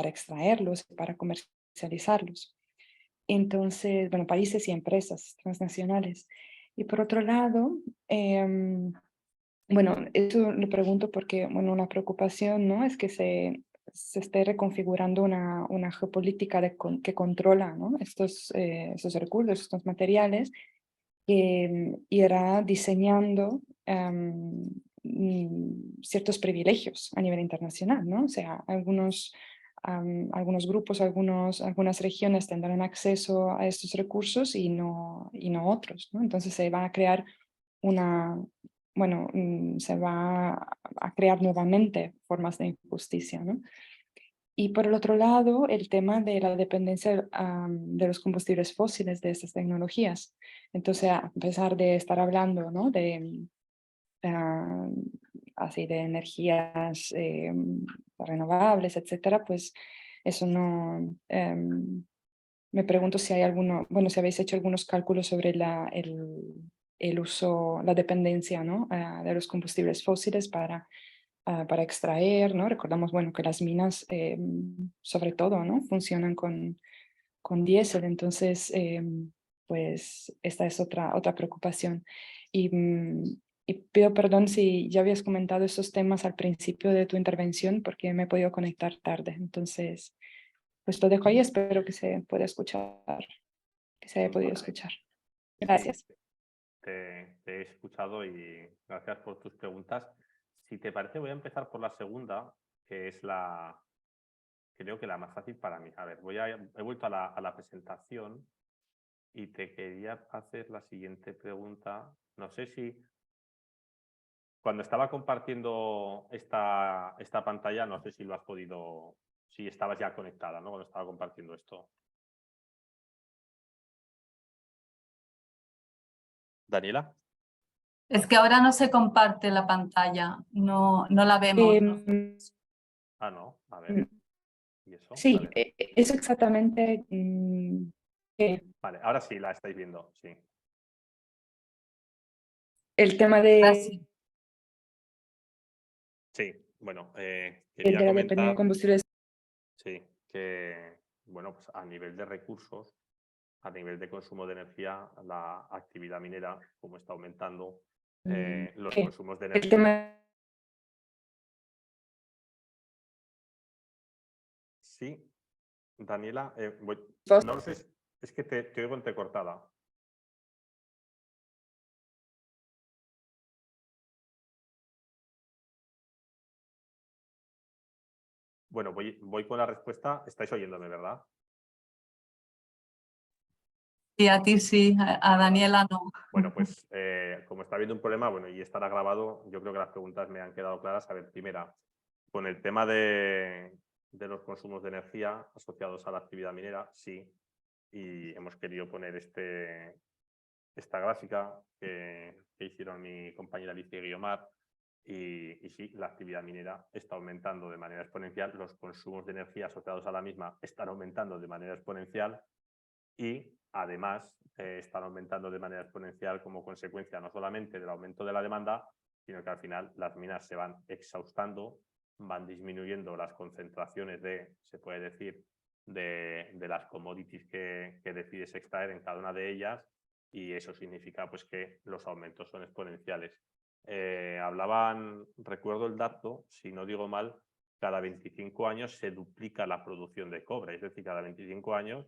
[SPEAKER 4] extraerlos, para comercializarlos. Entonces, bueno, países y empresas transnacionales. Y por otro lado, bueno, eso lo pregunto porque, bueno, una preocupación, ¿no? Es que se esté reconfigurando una geopolítica que controla, ¿no? Estos recursos, estos materiales, que irá diseñando ciertos privilegios a nivel internacional, ¿no? O sea, algunos grupos, algunas regiones tendrán acceso a estos recursos y no otros, ¿no? Entonces se va a crear se va a crear nuevamente formas de injusticia, ¿no? Y por el otro lado, el tema de la dependencia de los combustibles fósiles de estas tecnologías. Entonces, a pesar de estar hablando, ¿no? Así de energías renovables, etcétera, pues eso no... me pregunto si hay si habéis hecho algunos cálculos sobre el uso, la dependencia, ¿no? De los combustibles fósiles para extraer, ¿no? Recordamos, bueno, que las minas, sobre todo, ¿no? Funcionan con diésel, entonces, pues esta es otra preocupación. Y pido perdón si ya habías comentado estos temas al principio de tu intervención, porque me he podido conectar tarde. Entonces, pues lo dejo ahí, espero que se pueda escuchar, que se haya podido
[SPEAKER 3] Vale.
[SPEAKER 4] escuchar.
[SPEAKER 3] Sí,
[SPEAKER 4] Gracias.
[SPEAKER 3] te he escuchado y gracias por tus preguntas. Si te parece, voy a empezar por la segunda, que es creo que la más fácil para mí. A ver, he vuelto a la presentación y te quería hacer la siguiente pregunta. No sé si cuando estaba compartiendo esta pantalla, no sé si lo has podido, si estabas ya conectada, ¿no? Cuando estaba compartiendo esto. Daniela.
[SPEAKER 2] Es que ahora no se comparte la pantalla, no la vemos.
[SPEAKER 3] Ah, no, a ver. ¿Y eso?
[SPEAKER 4] Sí,
[SPEAKER 3] Vale.
[SPEAKER 4] es exactamente
[SPEAKER 3] Vale, ahora sí la estáis viendo, sí.
[SPEAKER 4] el tema
[SPEAKER 2] Así.
[SPEAKER 3] Sí, bueno,
[SPEAKER 4] de
[SPEAKER 3] quería
[SPEAKER 4] la dependencia de
[SPEAKER 3] comentar,
[SPEAKER 4] combustibles.
[SPEAKER 3] sí, que, bueno, pues a nivel de recursos, a nivel de consumo de energía, la actividad minera, como está aumentando, los consumos de
[SPEAKER 4] El
[SPEAKER 3] energía.
[SPEAKER 4] tema
[SPEAKER 3] Sí, Daniela, no lo sé, es que te oigo entrecortada. Bueno, voy con la respuesta. Estáis oyéndome, ¿verdad?
[SPEAKER 2] Sí, a ti sí, a Daniela no.
[SPEAKER 3] Bueno, pues como está habiendo un problema, bueno, y estará grabado, yo creo que las preguntas me han quedado claras. A ver, primera, con el tema de los consumos de energía asociados a la actividad minera, sí, y hemos querido poner esta gráfica que hicieron mi compañera Alicia Guiomar y sí, la actividad minera está aumentando de manera exponencial, los consumos de energía asociados a la misma están aumentando de manera exponencial y además están aumentando de manera exponencial como consecuencia no solamente del aumento de la demanda, sino que al final las minas se van exhaustando, van disminuyendo las concentraciones se puede decir, de las commodities que decides extraer en cada una de ellas, y eso significa pues que los aumentos son exponenciales. Recuerdo el dato, si no digo mal, cada 25 años se duplica la producción de cobre, es decir, cada 25 años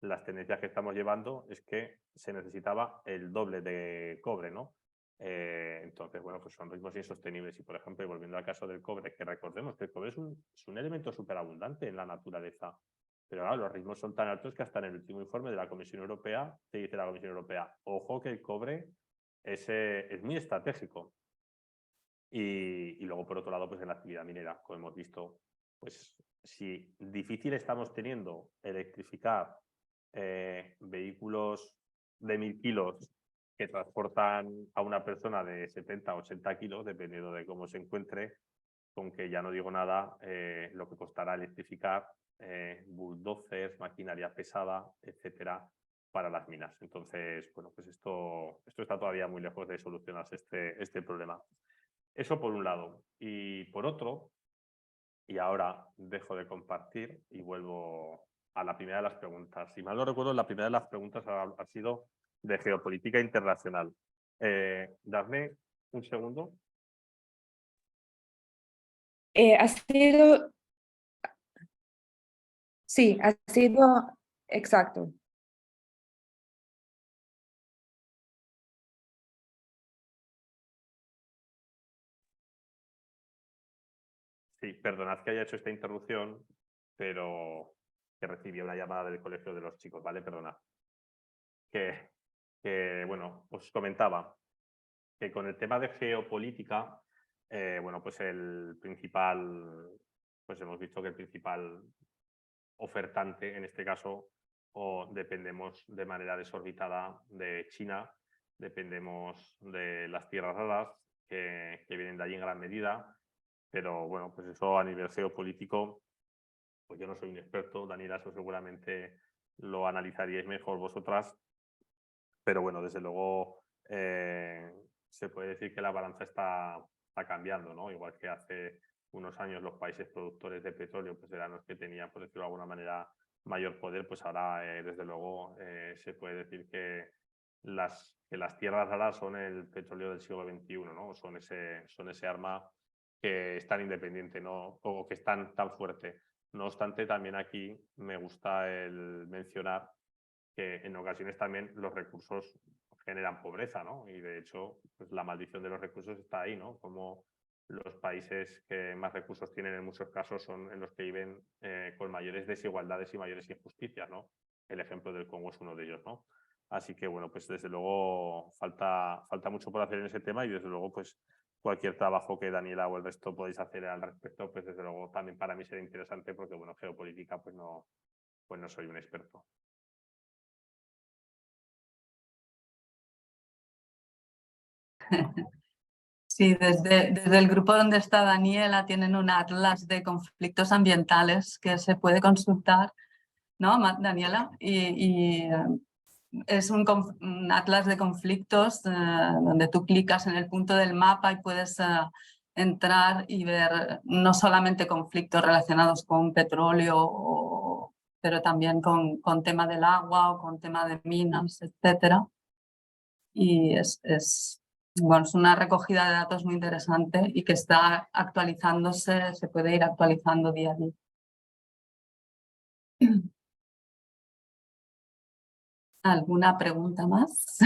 [SPEAKER 3] las tendencias que estamos llevando es que se necesitaba el doble de cobre, ¿no? Entonces, bueno, pues son ritmos insostenibles. Y, por ejemplo, volviendo al caso del cobre, que recordemos que el cobre es un elemento súper abundante en la naturaleza. Pero claro, los ritmos son tan altos que hasta en el último informe de la Comisión Europea te dice la Comisión Europea, ojo que el cobre es muy estratégico. Y luego, por otro lado, pues en la actividad minera, como hemos visto, pues si difícil estamos teniendo electrificar vehículos de 1000 kilos que transportan a una persona de 70 o 80 kilos, dependiendo de cómo se encuentre, con que ya no digo nada, lo que costará electrificar bulldozers, maquinaria pesada, etcétera, para las minas. Entonces, bueno, pues esto está todavía muy lejos de solucionarse este problema. Eso por un lado. Y por otro, y ahora dejo de compartir y vuelvo a la primera de las preguntas. Si mal no recuerdo, la primera de las preguntas ha sido de geopolítica internacional. Dadme un segundo.
[SPEAKER 4] Ha sido... Sí, ha sido exacto.
[SPEAKER 3] Sí, perdonad que haya hecho esta interrupción, pero que recibí una llamada del colegio de los chicos, ¿vale? Perdonad. Bueno, os comentaba que con el tema de geopolítica, bueno, pues pues hemos visto que el principal ofertante, en este caso, dependemos de manera desorbitada de China, dependemos de las tierras raras que vienen de allí en gran medida, pero bueno, pues eso a nivel geopolítico, pues yo no soy un experto, Daniela, eso seguramente lo analizaríais mejor vosotras, pero bueno, desde luego se puede decir que la balanza está cambiando, ¿no? Igual que hace unos años los países productores de petróleo pues eran los que tenían, por decirlo de alguna manera, mayor poder, pues ahora desde luego se puede decir que las tierras raras son el petróleo del siglo XXI, ¿no? Son ese arma que es tan independiente, ¿no? O que es tan fuerte. No obstante, también aquí me gusta el mencionar que en ocasiones también los recursos generan pobreza, ¿no? Y de hecho, pues la maldición de los recursos está ahí, ¿no? Como los países que más recursos tienen en muchos casos son en los que viven con mayores desigualdades y mayores injusticias, ¿no? El ejemplo del Congo es uno de ellos, ¿no? Así que, bueno, pues desde luego falta mucho por hacer en ese tema y desde luego, pues cualquier trabajo que Daniela o el resto podéis hacer al respecto, pues desde luego también para mí será interesante porque, bueno, geopolítica pues no soy un experto.
[SPEAKER 2] Sí, desde el grupo donde está Daniela tienen un atlas de conflictos ambientales que se puede consultar, ¿no, Daniela? Y es un atlas de conflictos donde tú clicas en el punto del mapa y puedes entrar y ver no solamente conflictos relacionados con petróleo, pero también con tema del agua o con tema de minas, etcétera. Y bueno, es una recogida de datos muy interesante y que está actualizándose, se puede ir actualizando día a día. ¿Alguna pregunta más?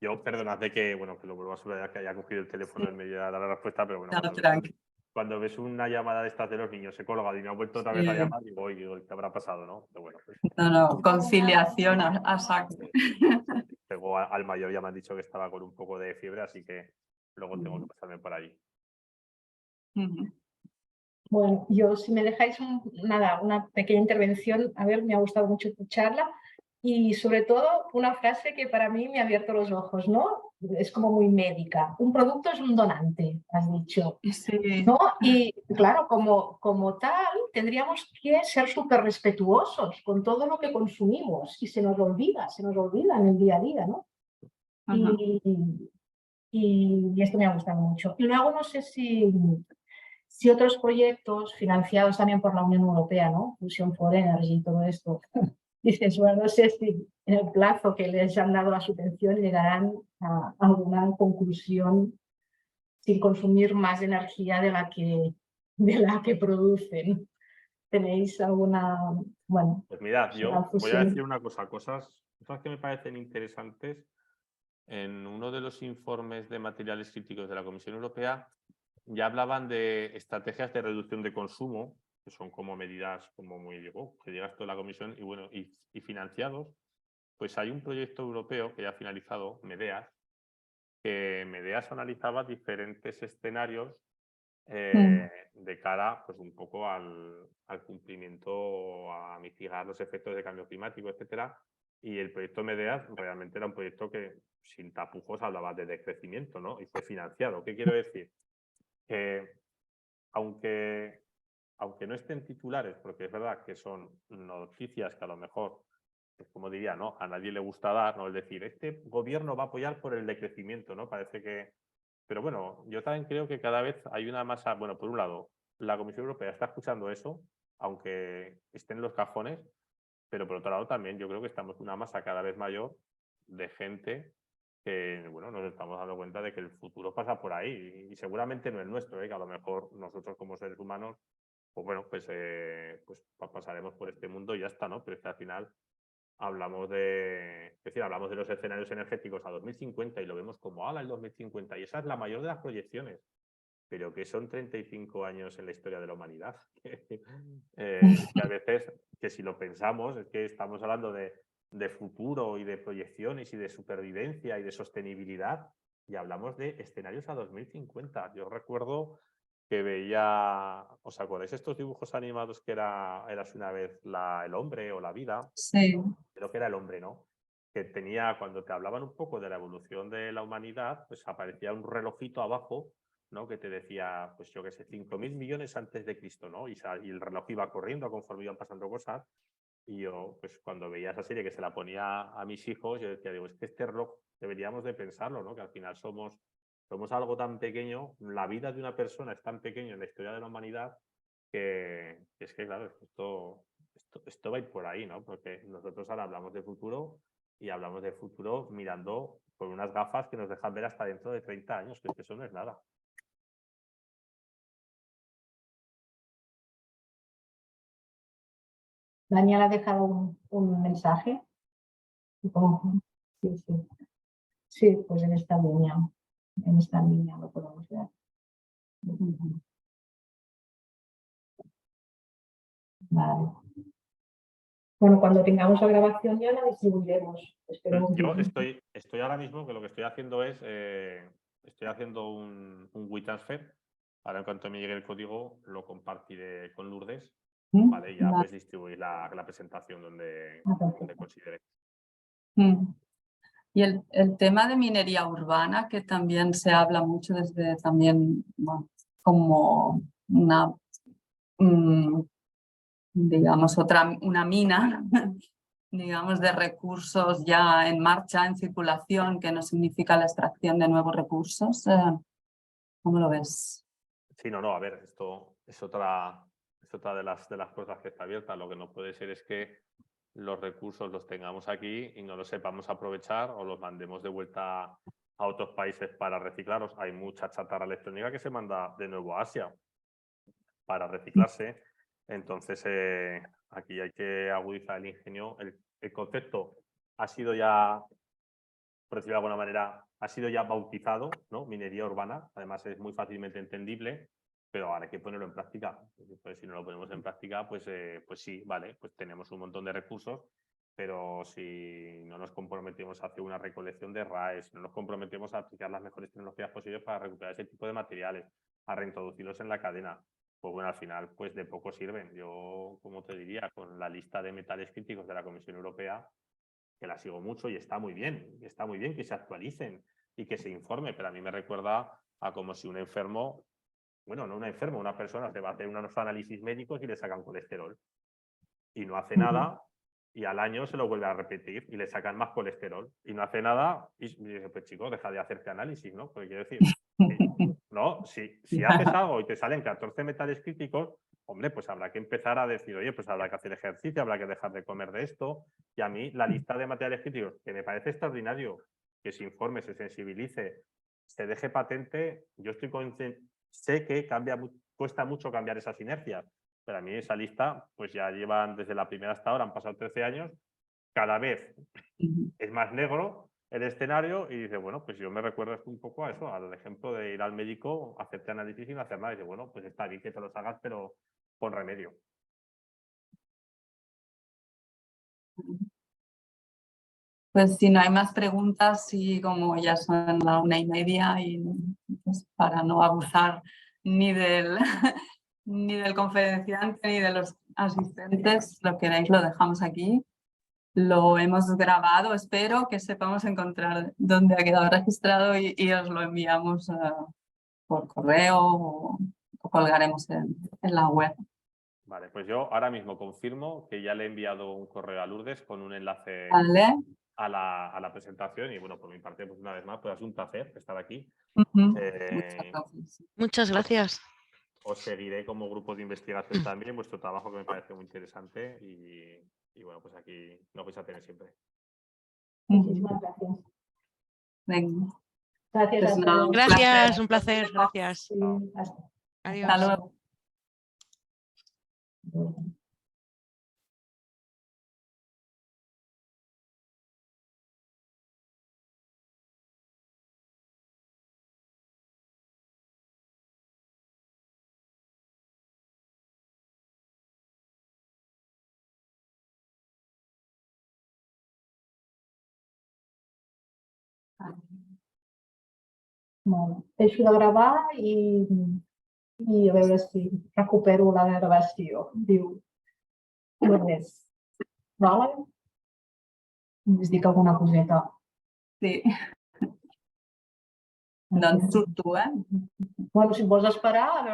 [SPEAKER 3] Yo, perdonad de que, bueno, que lo vuelvo a subrayar, que haya cogido el teléfono en medio de dar la respuesta, pero bueno,
[SPEAKER 2] No,
[SPEAKER 3] cuando ves una llamada de estas de los niños, se colgado y me ha vuelto otra vez a llamar, digo, ¿qué habrá pasado, no? Pero bueno, pues,
[SPEAKER 2] no, conciliación a saco.
[SPEAKER 3] Luego al mayor ya me han dicho que estaba con un poco de fiebre, así que luego tengo que pasarme por allí.
[SPEAKER 1] Bueno, yo si me dejáis una pequeña intervención, a ver, me ha gustado mucho tu charla Y sobre todo una frase que para mí me ha abierto los ojos, ¿no? Es como muy médica. Un producto es un donante, has dicho.
[SPEAKER 2] Sí.
[SPEAKER 1] ¿No? Y claro, como tal, tendríamos que ser súper respetuosos con todo lo que consumimos y se nos olvida en el día a día, ¿no?
[SPEAKER 2] Ajá.
[SPEAKER 1] Y esto me ha gustado mucho. Y luego no sé si otros proyectos financiados también por la Unión Europea, ¿no? Fusion for Energy y todo esto, dices, bueno, no sé si en el plazo que les han dado la subvención llegarán a alguna conclusión sin consumir más energía de la que producen. ¿Tenéis alguna, bueno,
[SPEAKER 3] Pues mirad,
[SPEAKER 1] una
[SPEAKER 3] yo voy a
[SPEAKER 1] fusión?
[SPEAKER 3] decir una cosa, cosas que me parecen interesantes. En uno de los informes de materiales críticos de la Comisión Europea ya hablaban de estrategias de reducción de consumo, que son como medidas como muy, digo, que llega esto de la Comisión y bueno, y financiados. Pues hay un proyecto europeo que ya ha finalizado, MEDEAS, que MEDEAS analizaba diferentes escenarios de cara pues un poco al cumplimiento, a mitigar los efectos de cambio climático, etcétera. Y el proyecto MEDEAS realmente era un proyecto que sin tapujos hablaba de decrecimiento, ¿no? Y fue financiado. ¿Qué quiero decir? Que aunque no estén titulares, porque es verdad que son noticias que a lo mejor, pues como diría, ¿no? A nadie le gusta dar, ¿no? Es decir, este gobierno va a apoyar por el decrecimiento, ¿no? Parece que... Pero bueno, yo también creo que cada vez hay una masa... Bueno, por un lado, la Comisión Europea está escuchando eso, aunque estén en los cajones, pero por otro lado también yo creo que estamos en una masa cada vez mayor de gente que, bueno, nos estamos dando cuenta de que el futuro pasa por ahí y seguramente no es nuestro, que a lo mejor nosotros como seres humanos pues bueno, pues pasaremos por este mundo y ya está, ¿no? Pero es que al final hablamos es decir, hablamos de los escenarios energéticos a 2050 y lo vemos como, ¡hala, el 2050! Y esa es la mayor de las proyecciones, pero que son 35 años en la historia de la humanidad. Que a veces, que si lo pensamos, es que estamos hablando de futuro y de proyecciones y de supervivencia y de sostenibilidad y hablamos de escenarios a 2050. Yo recuerdo que veía, ¿os acordáis estos dibujos animados que eras una vez el hombre o la vida?
[SPEAKER 2] Sí.
[SPEAKER 3] Creo que era el hombre, ¿no? Que tenía, cuando te hablaban un poco de la evolución de la humanidad, pues aparecía un relojito abajo, ¿no? Que te decía, pues yo qué sé, 5.000 millones antes de Cristo, ¿no? Y el reloj iba corriendo conforme iban pasando cosas. Y yo, pues cuando veía esa serie que se la ponía a mis hijos, yo decía, digo, es que este reloj deberíamos de pensarlo, ¿no? Que al final somos algo tan pequeño, la vida de una persona es tan pequeña en la historia de la humanidad que es que, claro, esto va a ir por ahí, ¿no? Porque nosotros ahora hablamos de futuro y hablamos de futuro mirando con unas gafas que nos dejan ver hasta dentro de 30 años, que es que eso no es nada.
[SPEAKER 1] Daniel ha dejado un mensaje. Sí, sí. Sí, pues en esta línea lo podemos ver. Vale. Bueno, cuando tengamos la grabación ya la distribuiremos. Espero
[SPEAKER 3] Yo estoy ahora mismo, que lo que estoy haciendo es, estoy haciendo un WeTransfer. Ahora en cuanto me llegue el código lo compartiré con Lourdes, ¿vale? Y ya pues distribuir la presentación donde considere.
[SPEAKER 2] Y el tema de minería urbana, que también se habla mucho desde también, bueno, como una, digamos, una mina, digamos, de recursos ya en marcha, en circulación, que no significa la extracción de nuevos recursos. ¿Cómo lo ves?
[SPEAKER 3] Sí, no, a ver, esto es otra de las cosas que está abierta. Lo que no puede ser es que los recursos los tengamos aquí y no los sepamos aprovechar o los mandemos de vuelta a otros países para reciclarlos. Hay mucha chatarra electrónica que se manda de nuevo a Asia para reciclarse. Entonces, aquí hay que agudizar el ingenio. El concepto ha sido ya, por decirlo de alguna manera, ha sido ya bautizado, ¿no? Minería urbana. Además, es muy fácilmente entendible, pero ahora hay que ponerlo en práctica. Pues, si no lo ponemos en práctica, pues sí, vale, pues tenemos un montón de recursos, pero si no nos comprometemos a hacer una recolección de RAEs, no nos comprometemos a aplicar las mejores tecnologías posibles para recuperar ese tipo de materiales, a reintroducirlos en la cadena, pues bueno, al final pues de poco sirven. Yo, como te diría, con la lista de metales críticos de la Comisión Europea, que la sigo mucho y está muy bien que se actualicen y que se informe, pero a mí me recuerda a como si un enfermo, bueno, no un enfermo, una persona se va a hacer unos análisis médicos y le sacan colesterol y no hace nada y al año se lo vuelve a repetir y le sacan más colesterol y no hace nada y dice, pues chico, deja de hacerte análisis, ¿no? Porque quiero decir, ¿no? Si haces algo y te salen 14 metales críticos, hombre, pues habrá que empezar a decir, oye, pues habrá que hacer ejercicio, habrá que dejar de comer de esto. Y a mí la lista de materiales críticos, que me parece extraordinario, que se informe, se sensibilice, se deje patente, yo estoy sé que cuesta mucho cambiar esas inercias, pero a mí esa lista, pues ya llevan desde la primera hasta ahora, han pasado 13 años, cada vez es más negro el escenario y dice, bueno, pues yo me recuerdo un poco a eso, al ejemplo de ir al médico, hacerte análisis y no hacer nada. Y dice, bueno, pues está bien que te los hagas, pero con remedio.
[SPEAKER 2] Pues si no hay más preguntas, y como ya son la 1:30 y pues, para no abusar ni del, ni del conferenciante ni de los asistentes, lo queréis lo dejamos aquí. Lo hemos grabado, espero que sepamos encontrar dónde ha quedado registrado y os lo enviamos por correo o colgaremos en la web.
[SPEAKER 3] Vale, pues yo ahora mismo confirmo que ya le he enviado un correo a Lourdes con un enlace
[SPEAKER 2] ¿Vale?
[SPEAKER 3] a la presentación y bueno, por mi parte, pues una vez más, pues es un placer estar aquí.
[SPEAKER 2] Muchas gracias.
[SPEAKER 5] Muchas gracias.
[SPEAKER 3] Os seguiré como grupo de investigación también, vuestro trabajo que me parece muy interesante y bueno, pues aquí nos vais a tener siempre.
[SPEAKER 1] Muchísimas gracias.
[SPEAKER 2] Venga.
[SPEAKER 1] Gracias
[SPEAKER 2] Pues
[SPEAKER 1] a
[SPEAKER 2] nada,
[SPEAKER 1] todos.
[SPEAKER 5] Gracias, un placer. Gracias.
[SPEAKER 1] Sí, hasta
[SPEAKER 5] Adiós.
[SPEAKER 2] luego.
[SPEAKER 1] luego. Bueno, deixo de gravar i a veure si recupero la gravació. Diu, res. Vale? Us dic alguna coseta.
[SPEAKER 2] Sí. Doncs surto,
[SPEAKER 1] Bueno, si em vols esperar, a veure